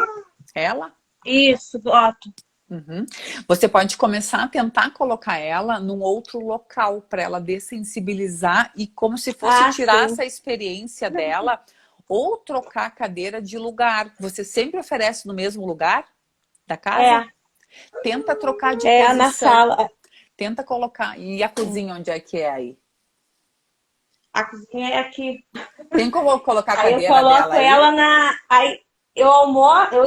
ela. isso, boto. Uhum. Você pode começar a tentar colocar ela num outro local para ela dessensibilizar e como se fosse Ah, tirar sim. essa experiência dela ou trocar a cadeira de lugar. Você sempre oferece no mesmo lugar da casa? É, Tenta trocar de na posição. sala. Tenta colocar. E a cozinha, onde é que é aí? A cozinha é aqui. Tem como colocar a Aí eu cadeira coloco dela aí? ela na. Aí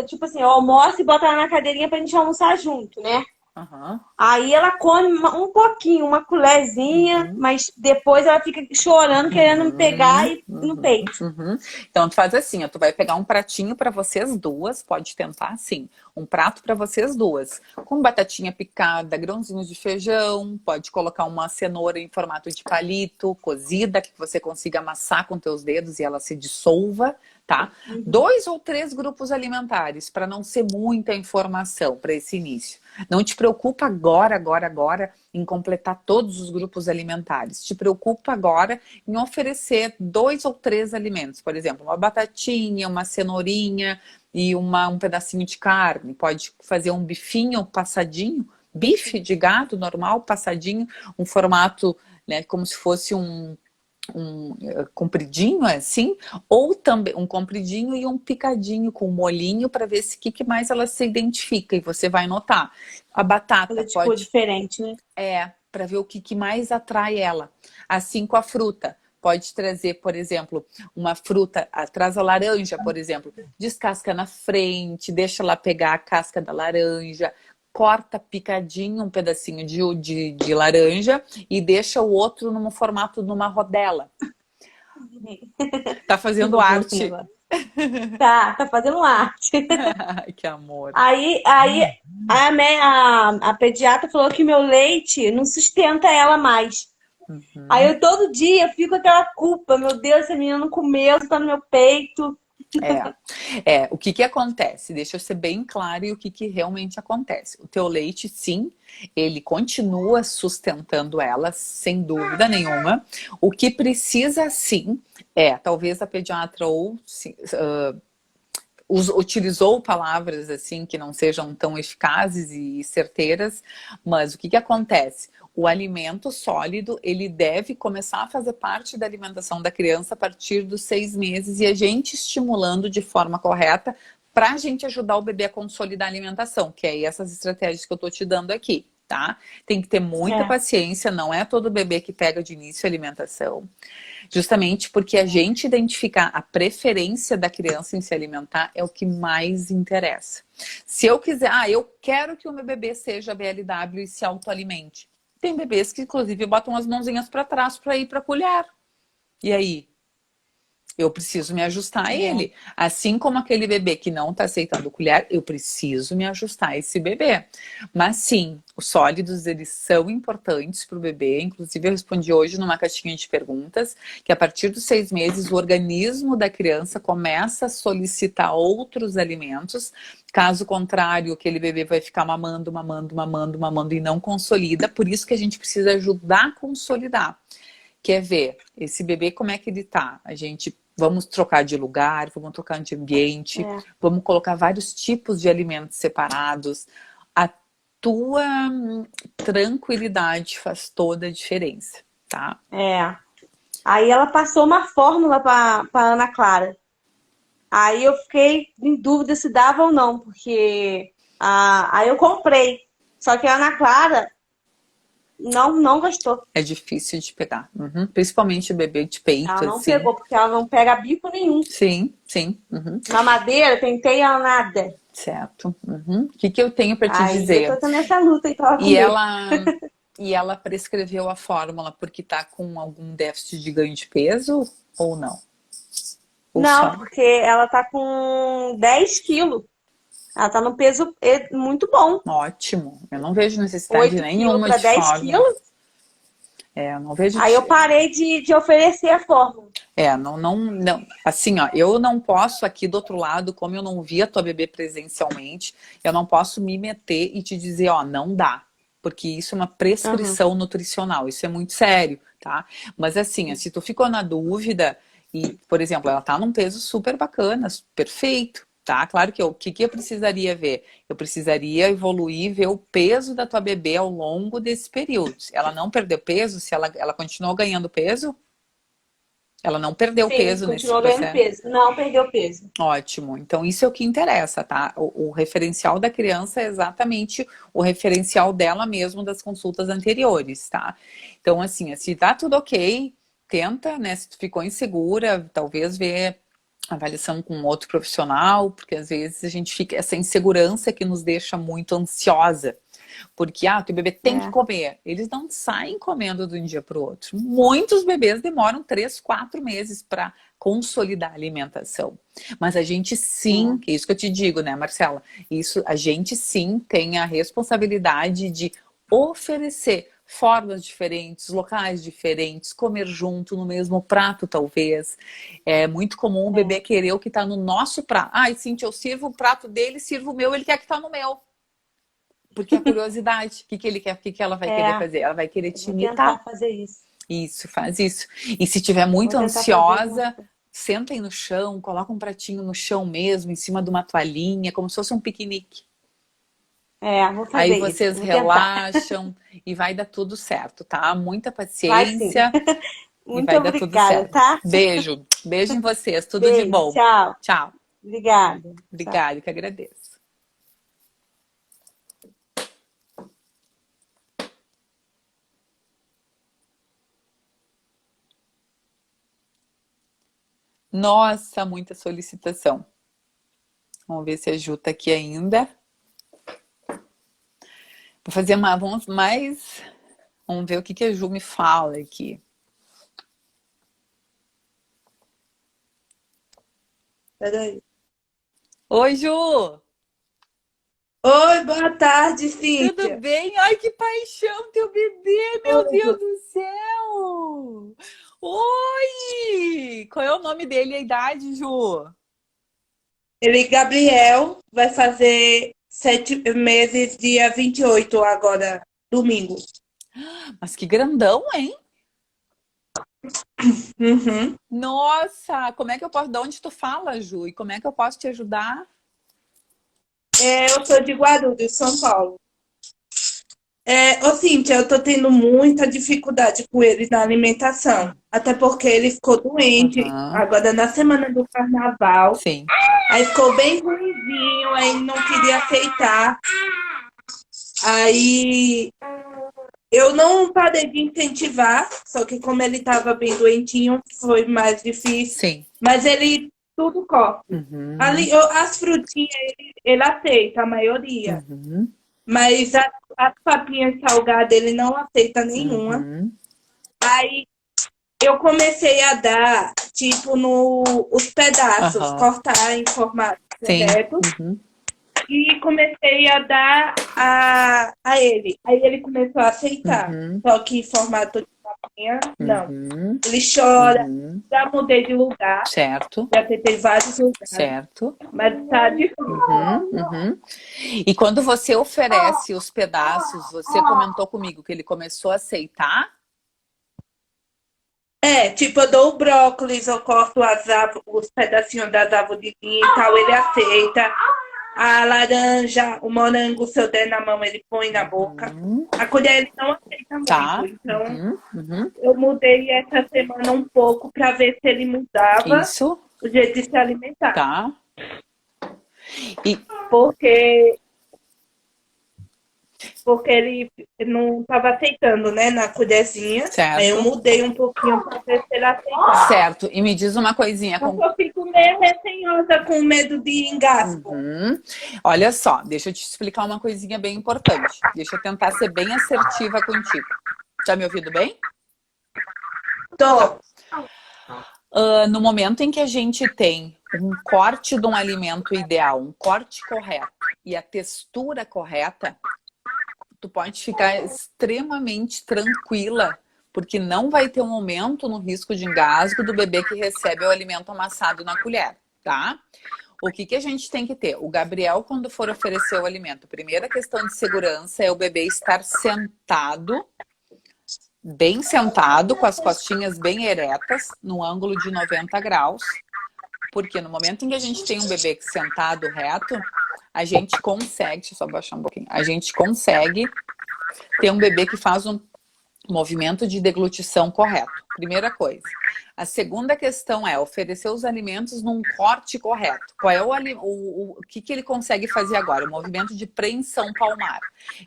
tipo assim, eu almoço e boto ela na cadeirinha pra gente almoçar junto, né? Aham. Aí ela come um pouquinho, uma colherzinha, Uhum. mas depois ela fica chorando, querendo me pegar Uhum, e no uhum, peito. uhum. Então tu faz assim, ó, tu vai pegar um pratinho para vocês duas, pode tentar assim, um prato para vocês duas, com batatinha picada, grãozinhos de feijão, pode colocar uma cenoura em formato de palito, cozida, que você consiga amassar com teus dedos e ela se dissolva, tá? 2 ou 3 grupos alimentares, para não ser muita informação para esse início. Não te preocupa agora em completar todos os grupos alimentares. Te preocupa agora em oferecer 2 ou 3 alimentos. Por exemplo, uma batatinha, uma cenourinha e um pedacinho de carne. Pode fazer um bifinho passadinho, bife de gado normal, passadinho, um formato, né, como se fosse um compridinho assim, ou também um compridinho e um picadinho com molhinho para ver se o que mais ela se identifica e você vai notar. A batata Fazer de cor pode diferente, né? para ver o que mais atrai ela. Assim com a fruta. Pode trazer, por exemplo, uma fruta, traz a laranja, por exemplo, descasca na frente, deixa ela pegar a casca da laranja, corta picadinho um pedacinho de laranja e deixa o outro num formato numa rodela. Tá Que fazendo bobô esse arte. negócio. Tá fazendo arte. Ai, que amor. Aí a pediatra falou que meu leite não sustenta ela mais. Aí Uhum. eu todo dia fico com aquela culpa, meu Deus, essa menina não comeu, tá no meu peito. O que que acontece? Deixa eu ser bem claro e o que que realmente acontece. O teu leite, sim, ele continua sustentando ela, sem dúvida nenhuma. O que precisa, sim, talvez a pediatra utilizou palavras assim que não sejam tão eficazes e certeiras, mas o que que acontece? O alimento sólido, ele deve começar a fazer parte da alimentação da criança a partir dos 6 meses e a gente estimulando de forma correta para a gente ajudar o bebê a consolidar a alimentação, que é essas estratégias que eu tô te dando aqui, tá? Tem que ter muita paciência, não é todo bebê que pega de início a alimentação. Justamente porque a gente identificar a preferência da criança em se alimentar é o que mais interessa. Se eu quiser, eu quero que o meu bebê seja BLW e se autoalimente. Tem bebês que, inclusive, botam as mãozinhas para trás para ir para a colher. E aí? Eu preciso me ajustar a ele. Assim como aquele bebê que não está aceitando colher, eu preciso me ajustar a esse bebê. Mas sim, os sólidos, eles são importantes para o bebê. Inclusive, eu respondi hoje numa caixinha de perguntas que a partir dos 6 meses, o organismo da criança começa a solicitar outros alimentos. Caso contrário, aquele bebê vai ficar mamando e não consolida. Por isso que a gente precisa ajudar a consolidar. Quer ver esse bebê como é que ele tá? Vamos trocar de lugar, vamos trocar de ambiente, vamos colocar vários tipos de alimentos separados. A tua tranquilidade faz toda a diferença, tá? Aí ela passou uma fórmula para Ana Clara. Aí eu fiquei em dúvida se dava ou não, porque aí eu comprei. Só que a Ana Clara não gostou. É difícil de pegar. Principalmente o bebê de peito. Ela não assim. pegou, porque ela não pega bico nenhum. Sim. Mamadeira, tentei ela nada. Certo. O que eu tenho para te dizer? Eu tô nessa luta aí pra E ela prescreveu a fórmula porque tá com algum déficit de ganho de peso ou não? Não, porque ela tá com 10 quilos. Ela tá no peso muito bom. Ótimo. Eu não vejo necessidade nenhuma de 10 fórmula. quilos? Eu não vejo. Aí eu parei de oferecer a fórmula. Não. Assim, ó, eu não posso aqui do outro lado, como eu não vi a tua bebê presencialmente, eu não posso me meter e te dizer, não dá. Porque isso é uma prescrição nutricional, isso é muito sério, tá? Mas assim, se tu ficou na dúvida e, por exemplo, ela tá num peso super bacana, perfeito. Tá? Claro que o que eu precisaria ver? Eu precisaria evoluir, ver o peso da tua bebê ao longo desse período. Ela não perdeu peso? Se ela continuou ganhando peso? Ela não perdeu peso nesse processo? Continuou ganhando peso. Não perdeu peso. Ótimo. Então, isso é o que interessa, tá? O referencial da criança é exatamente o referencial dela mesmo das consultas anteriores, tá? Então, assim, se tá tudo ok, tenta, né? Se tu ficou insegura, talvez ver avaliação com outro profissional, porque às vezes a gente fica essa insegurança que nos deixa muito ansiosa, porque teu bebê tem que comer. Eles não saem comendo de um dia para o outro. Muitos bebês demoram 3, 4 meses para consolidar a alimentação. Mas a gente sim, que é isso que eu te digo, né, Marcela? A gente sim tem a responsabilidade de oferecer formas diferentes, locais diferentes, comer junto no mesmo prato, talvez. É muito comum o bebê querer o que está no nosso prato. Cintia, eu sirvo o prato dele, sirvo o meu, ele quer que está no meu. Porque a curiosidade, o que ele quer, o que ela vai querer fazer? Ela vai querer te imitar. Tentar fazer isso. Isso, faz isso. E se tiver muito ansiosa, sentem no chão, coloca um pratinho no chão mesmo, em cima de uma toalhinha, como se fosse um piquenique. Vou fazer Aí isso. vocês relaxam e vai dar tudo certo, tá? Muita paciência. Muito e vai obrigada, dar tudo certo. Tá? Beijo em vocês, tudo de bom. Tchau. Obrigada. Obrigada, que agradeço. Nossa, muita solicitação. Vamos ver se a Ju tá aqui ainda. Vou fazer vamos ver o que a Ju me fala aqui. Peraí. Oi, Ju! Oi, boa tarde, Cíntia. Tudo bem? Ai, que paixão, teu bebê, meu Deus do céu! Oi! Qual é o nome dele e a idade, Ju? Gabriel, vai fazer 7 meses, dia 28 agora, domingo. Mas que grandão, hein? Uhum. Nossa, como é que eu posso... De onde tu fala, Ju? E como é que eu posso te ajudar? Eu sou de Guarulhos, São Paulo. Ô Cíntia, eu tô tendo muita dificuldade com ele na alimentação. Até porque ele ficou doente Aham, agora na semana do carnaval. sim. Aí ficou bem ruimzinho, aí não queria aceitar. Aí eu não parei de incentivar, só que como ele estava bem doentinho, foi mais difícil. Sim. Mas ele tudo come. Uhum, As frutinhas ele aceita, a maioria. uhum, Mas as papinhas salgadas ele não aceita nenhuma. uhum. Aí eu comecei a dar, tipo, os pedaços, Aham. cortar em formato Sim. correto. Uhum. E comecei a dar a ele. Aí ele começou a aceitar. Uhum. Só que em formato de papinha, não. Uhum. Ele chora. Uhum. Já mudei de lugar. Certo, Já tentei vários lugares. certo. Mas tá difícil. Uhum, uhum. E quando você oferece os pedaços, você comentou comigo que ele começou a aceitar? Tipo, eu dou o brócolis, eu corto os pedacinhos das árvores e tal, ele aceita. A laranja, o morango, se eu der na mão, ele põe na boca. Uhum. A colher ele não aceita Tá. muito. Então, Uhum, uhum. eu mudei essa semana um pouco para ver se ele mudava Isso, o jeito de se alimentar. tá. E Porque ele não estava aceitando, né, na colherzinha. Certo. Aí eu mudei um pouquinho para ver se ele aceitava. certo. E me diz uma coisinha. Mas eu fico meio receosa com medo de engasgo. Uhum. Olha só, deixa eu te explicar uma coisinha bem importante. Deixa eu tentar ser bem assertiva contigo. Tá me ouvindo bem? Tô. No momento em que a gente tem um corte de um alimento ideal, um corte correto e a textura correta, tu pode ficar extremamente tranquila, porque não vai ter um aumento no risco de engasgo do bebê que recebe o alimento amassado na colher, tá? O que a gente tem que ter? O Gabriel, quando for oferecer o alimento, a primeira questão de segurança é o bebê estar sentado, bem sentado, com as costinhas bem eretas, no ângulo de 90 graus, porque no momento em que a gente tem um bebê sentado reto, a gente consegue, deixa eu só baixar um pouquinho, a gente consegue ter um bebê que faz um movimento de deglutição correto. Primeira coisa. A segunda questão é oferecer os alimentos num corte correto. Qual é o que ele consegue fazer agora? O movimento de preensão palmar.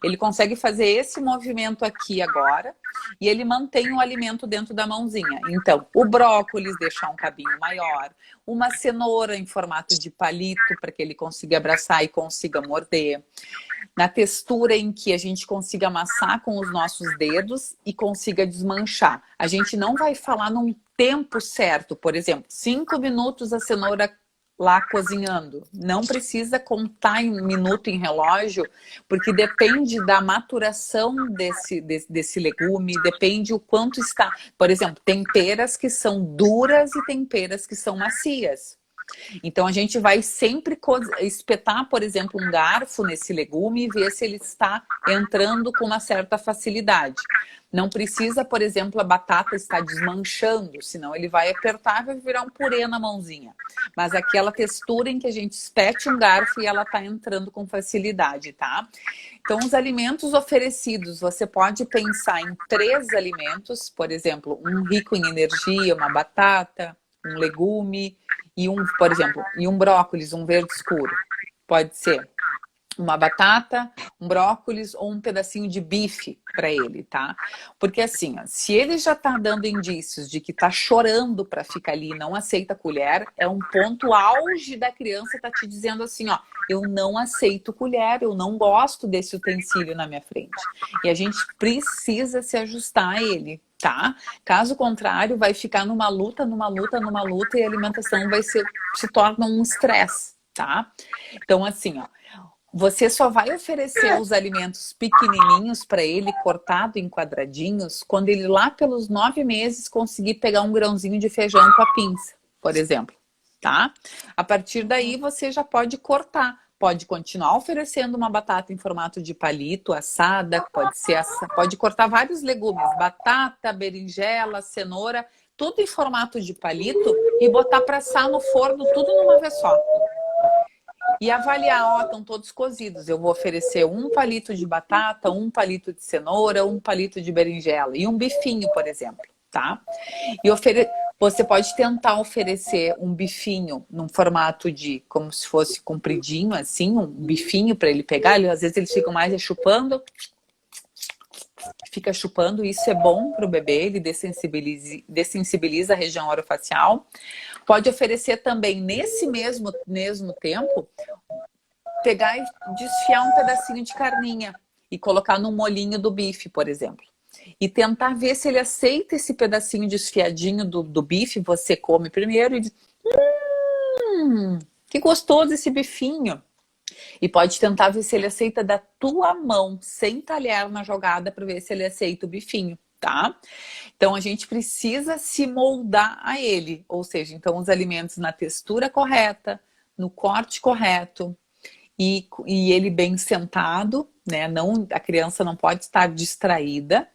Ele consegue fazer esse movimento aqui agora e ele mantém o alimento dentro da mãozinha. Então, o brócolis deixar um cabinho maior, uma cenoura em formato de palito para que ele consiga abraçar e consiga morder. Na textura em que a gente consiga amassar com os nossos dedos e consiga desmanchar. A gente não vai falar num tempo certo, por exemplo, 5 minutos a cenoura lá cozinhando. Não precisa contar em minuto em relógio, porque depende da maturação desse legume, depende o quanto está. Por exemplo, tem peras que são duras e tem peras que são macias. Então a gente vai sempre espetar, por exemplo, um garfo nesse legume e ver se ele está entrando com uma certa facilidade. Não precisa, por exemplo, a batata estar desmanchando, senão ele vai apertar e vai virar um purê na mãozinha. Mas aquela textura em que a gente espete um garfo e ela está entrando com facilidade, tá? Então, os alimentos oferecidos, você pode pensar em 3 alimentos, por exemplo, um rico em energia, uma batata, um legume e por exemplo, um brócolis, um verde escuro. Pode ser uma batata, um brócolis ou um pedacinho de bife para ele, tá? Porque assim, ó, se ele já tá dando indícios de que tá chorando para ficar ali e não aceita a colher, é um ponto auge da criança tá te dizendo assim, ó, eu não aceito colher, eu não gosto desse utensílio na minha frente. E a gente precisa se ajustar a ele, tá? Caso contrário, vai ficar numa luta e a alimentação se torna um estresse, tá? Então assim, ó, você só vai oferecer os alimentos pequenininhos para ele, cortado em quadradinhos, quando ele lá pelos 9 meses conseguir pegar um grãozinho de feijão com a pinça, por exemplo, tá? A partir daí você já pode cortar. Pode continuar oferecendo uma batata em formato de palito, assada, pode cortar vários legumes, batata, berinjela, cenoura, tudo em formato de palito e botar para assar no forno, tudo numa vez só. E avaliar, ó, estão todos cozidos. Eu vou oferecer um palito de batata, um palito de cenoura, um palito de berinjela e um bifinho, por exemplo, tá? E você pode tentar oferecer um bifinho num formato de, como se fosse compridinho, assim, um bifinho para ele pegar. Às vezes eles ficam mais chupando, fica chupando. Isso é bom para o bebê, ele dessensibiliza a região orofacial. Pode oferecer também, nesse mesmo tempo, pegar e desfiar um pedacinho de carninha e colocar no molhinho do bife, por exemplo. E tentar ver se ele aceita esse pedacinho desfiadinho do bife. Você come primeiro e diz, que gostoso esse bifinho. E pode tentar ver se ele aceita da tua mão, sem talher na jogada, para ver se ele aceita o bifinho, tá? Então a gente precisa se moldar a ele. Ou seja, então os alimentos na textura correta, no corte correto e ele bem sentado, né? A criança não pode estar distraída.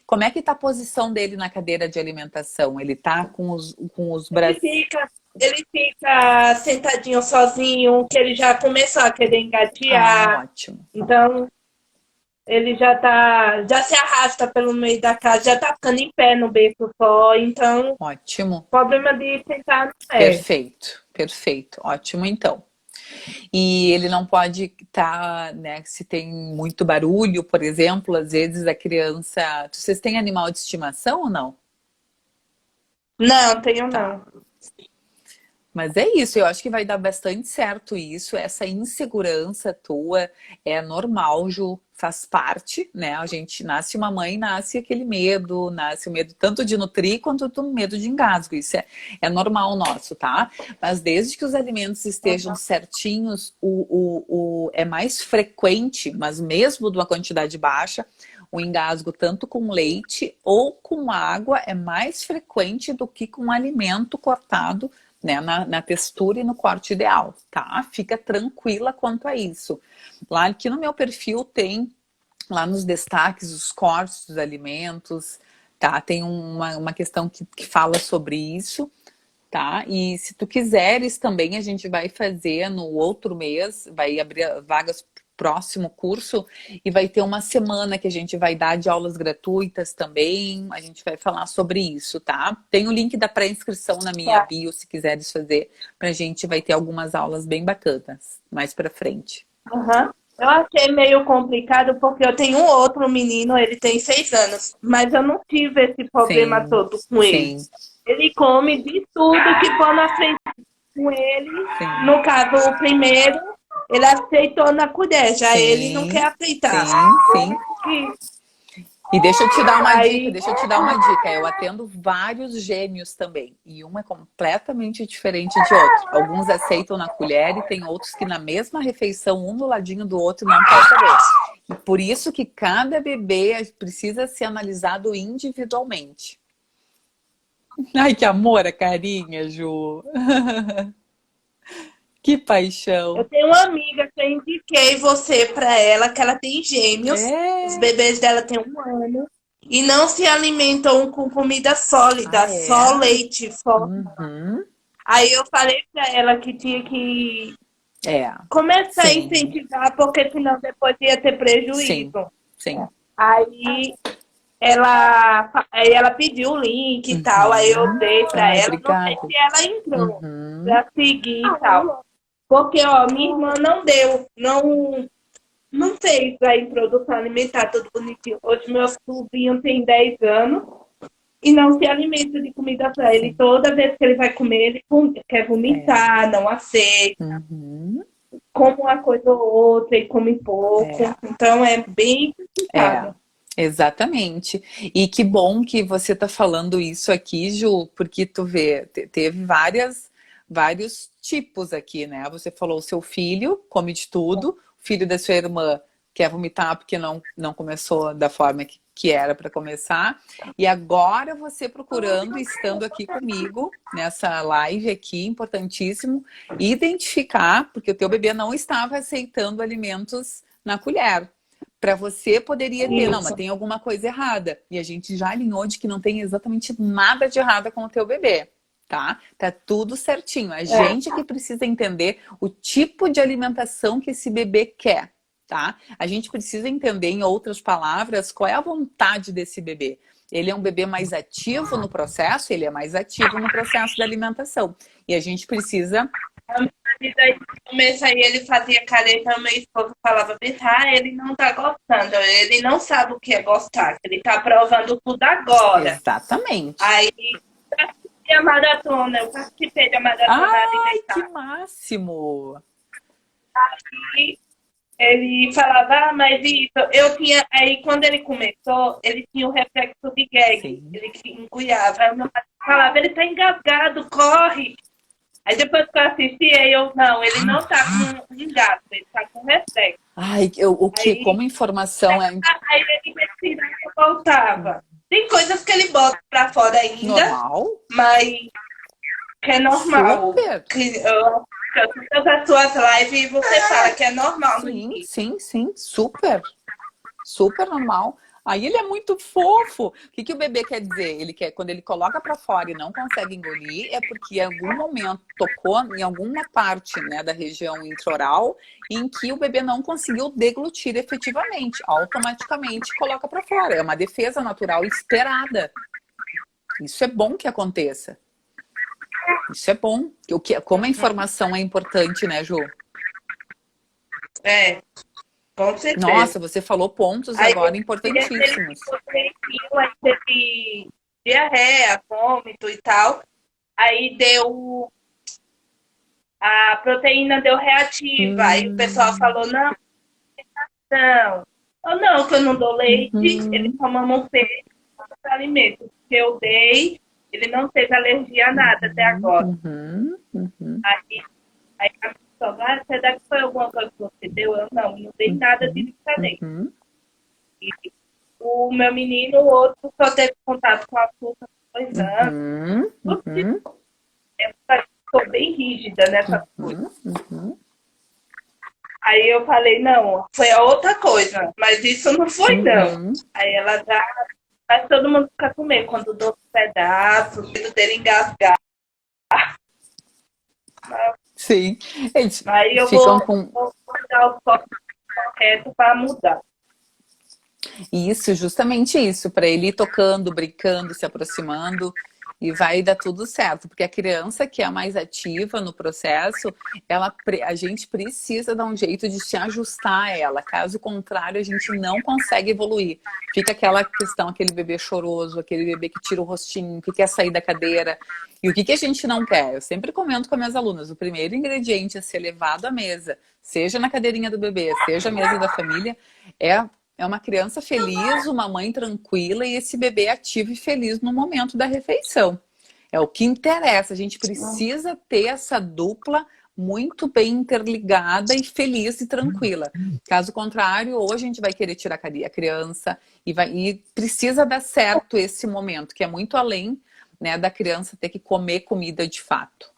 Como é que tá a posição dele na cadeira de alimentação? Ele tá com os braços... Ele fica sentadinho sozinho, que ele já começou a querer engatear. Ótimo. Então, ele já se arrasta pelo meio da casa, já tá ficando em pé no berço só. Então, ótimo. Problema de sentar no pé. Perfeito. Ótimo, então. E ele não pode estar, né, se tem muito barulho, por exemplo, às vezes a criança... Vocês têm animal de estimação ou não? Não, tenho não. Mas é isso, eu acho que vai dar bastante certo isso, essa insegurança tua é normal, Ju, faz parte, né? A gente nasce uma mãe, nasce aquele medo, nasce o medo tanto de nutrir quanto do medo de engasgo, isso é normal nosso, tá? Mas desde que os alimentos estejam certinhos, é mais frequente, mas mesmo de uma quantidade baixa, o engasgo tanto com leite ou com água é mais frequente do que com alimento cortado, né, na textura e no corte ideal, tá? Fica tranquila quanto a isso. Lá aqui no meu perfil tem, lá nos destaques, os cortes dos alimentos, tá? Tem uma questão que fala sobre isso, tá? E se tu quiseres também, a gente vai fazer no outro mês, vai abrir vagas próximo curso e vai ter uma semana que a gente vai dar de aulas gratuitas também, a gente vai falar sobre isso, tá? Tem o link da pré-inscrição na minha bio, se quiseres fazer, pra gente vai ter algumas aulas bem bacanas, mais pra frente. Eu achei meio complicado porque eu tenho um outro menino, ele tem 6 anos, mas eu não tive esse problema todo com ele. Ele come de tudo que for na frente com ele, no caso o primeiro, ele aceitou na colher, já ele não quer aceitar. Sim. E deixa eu te dar uma dica, eu atendo vários gêmeos também, e um é completamente diferente de outro. Alguns aceitam na colher e tem outros que na mesma refeição, um do ladinho do outro, não quer saber. E por isso que cada bebê precisa ser analisado individualmente. Ai, que amor, a carinha, Ju. Que paixão. Eu tenho uma amiga que eu indiquei você para ela, que ela tem gêmeos. Os bebês dela têm 1 ano. E não se alimentam com comida sólida, só leite. Aí eu falei para ela que tinha que começar a incentivar, porque senão depois ia ter prejuízo. Sim. Aí ela pediu o link e tal, aí eu dei para ela. Obrigada. Não sei se ela entrou para seguir e tal. Porque, ó, minha irmã não fez a introdução alimentar tudo bonitinho. Hoje meus sobrinhos têm 10 anos e não se alimenta de comida para ele. Toda vez que ele vai comer, ele quer vomitar, não aceita. Come uma coisa ou outra e come pouco. Então é bem complicado. Exatamente. E que bom que você tá falando isso aqui, Ju, porque tu vê, teve vários tipos aqui, né? Você falou o seu filho come de tudo, o filho da sua irmã quer vomitar porque não começou da forma que era para começar. E agora você procurando, estando aqui comigo, nessa live aqui, importantíssimo, identificar, porque o teu bebê não estava aceitando alimentos na colher. Para você poderia ter, não, mas tem alguma coisa errada. E a gente já alinhou de que não tem exatamente nada de errado com o teu bebê, tá? Tá tudo certinho. A gente que precisa entender o tipo de alimentação que esse bebê quer, tá? A gente precisa entender, em outras palavras, qual é a vontade desse bebê. Ele é um bebê mais ativo no processo, ele é mais ativo no processo da alimentação. E a gente precisa... E daí, no começo aí ele fazia careta, meu esposo falava, ele não tá gostando, ele não sabe o que é gostar, ele tá provando tudo agora. Exatamente. Aí, a maratona, eu participei da maratona alimentar. Que máximo! Aí, ele falava, mas isso, eu tinha, aí quando ele começou, ele tinha o reflexo de gag, Sim. ele engoiava, aí meu pai falava, ele tá engasgado, corre! Aí depois que eu assisti, ele não tá com engasgo, ele tá com reflexo. Como informação é... Aí ele me tirava e voltava. Tem coisas que ele bota pra fora ainda, normal, mas que é normal. Super. Que eu todas as suas lives você fala que é normal. Sim, super normal. Aí ele é muito fofo. O que o bebê quer dizer? Ele quer, quando ele coloca para fora e não consegue engolir, é porque em algum momento tocou em alguma parte, né, da região intraoral em que o bebê não conseguiu deglutir efetivamente. Automaticamente coloca para fora. É uma defesa natural esperada. Isso é bom que aconteça. Isso é bom. Como a informação é importante, né, Ju? Com certeza. Nossa, você falou pontos aí, agora importantíssimos. Aí teve diarreia, vômito e tal. Aí deu... A proteína deu reativa. Aí o pessoal falou, não, que eu não dou leite. Ele toma manteiga, alimento. Que eu dei, ele não teve alergia a nada até agora. Aí a pessoa, será que foi alguma coisa que você deu? Eu não dei nada de diferente. E o meu menino, o outro, só teve contato com açúcar há 2 anos. Eu sou bem rígida nessas coisas. Aí eu falei, não, foi a outra coisa, mas isso não foi, não. Aí ela já... Mas todo mundo fica com medo quando dou pedaços, medo dele engasgar. Sim. Eles aí eu ficam vou dar o foco correto para mudar. Isso, justamente isso, para ele ir tocando, brincando, se aproximando, e vai dar tudo certo, porque a criança que é a mais ativa no processo, a gente precisa dar um jeito de se ajustar a ela, caso contrário a gente não consegue evoluir. Fica aquela questão, aquele bebê choroso, aquele bebê que tira o rostinho, que quer sair da cadeira. E o que a gente não quer? Eu sempre comento com as minhas alunas, o primeiro ingrediente a ser levado à mesa, seja na cadeirinha do bebê, seja a mesa da família, é uma criança feliz, uma mãe tranquila e esse bebê ativo e feliz no momento da refeição. É o que interessa. A gente precisa ter essa dupla muito bem interligada e feliz e tranquila. Caso contrário, ou a gente vai querer tirar a criança e precisa dar certo esse momento, que é muito além, né, da criança ter que comer comida de fato.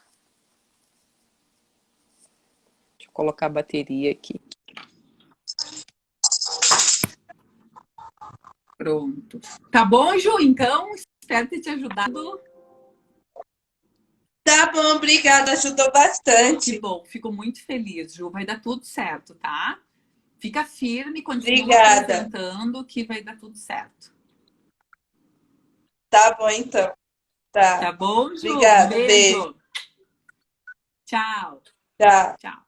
Deixa eu colocar a bateria aqui. Pronto. Tá bom, Ju? Então, espero ter te ajudado. Tá bom, obrigada. Ajudou bastante. Que bom, fico muito feliz, Ju. Vai dar tudo certo, tá? Fica firme, continua apresentando que vai dar tudo certo. Tá bom, então. Tá bom, Ju? Obrigada, beijo. Tchau. Tchau. Tchau.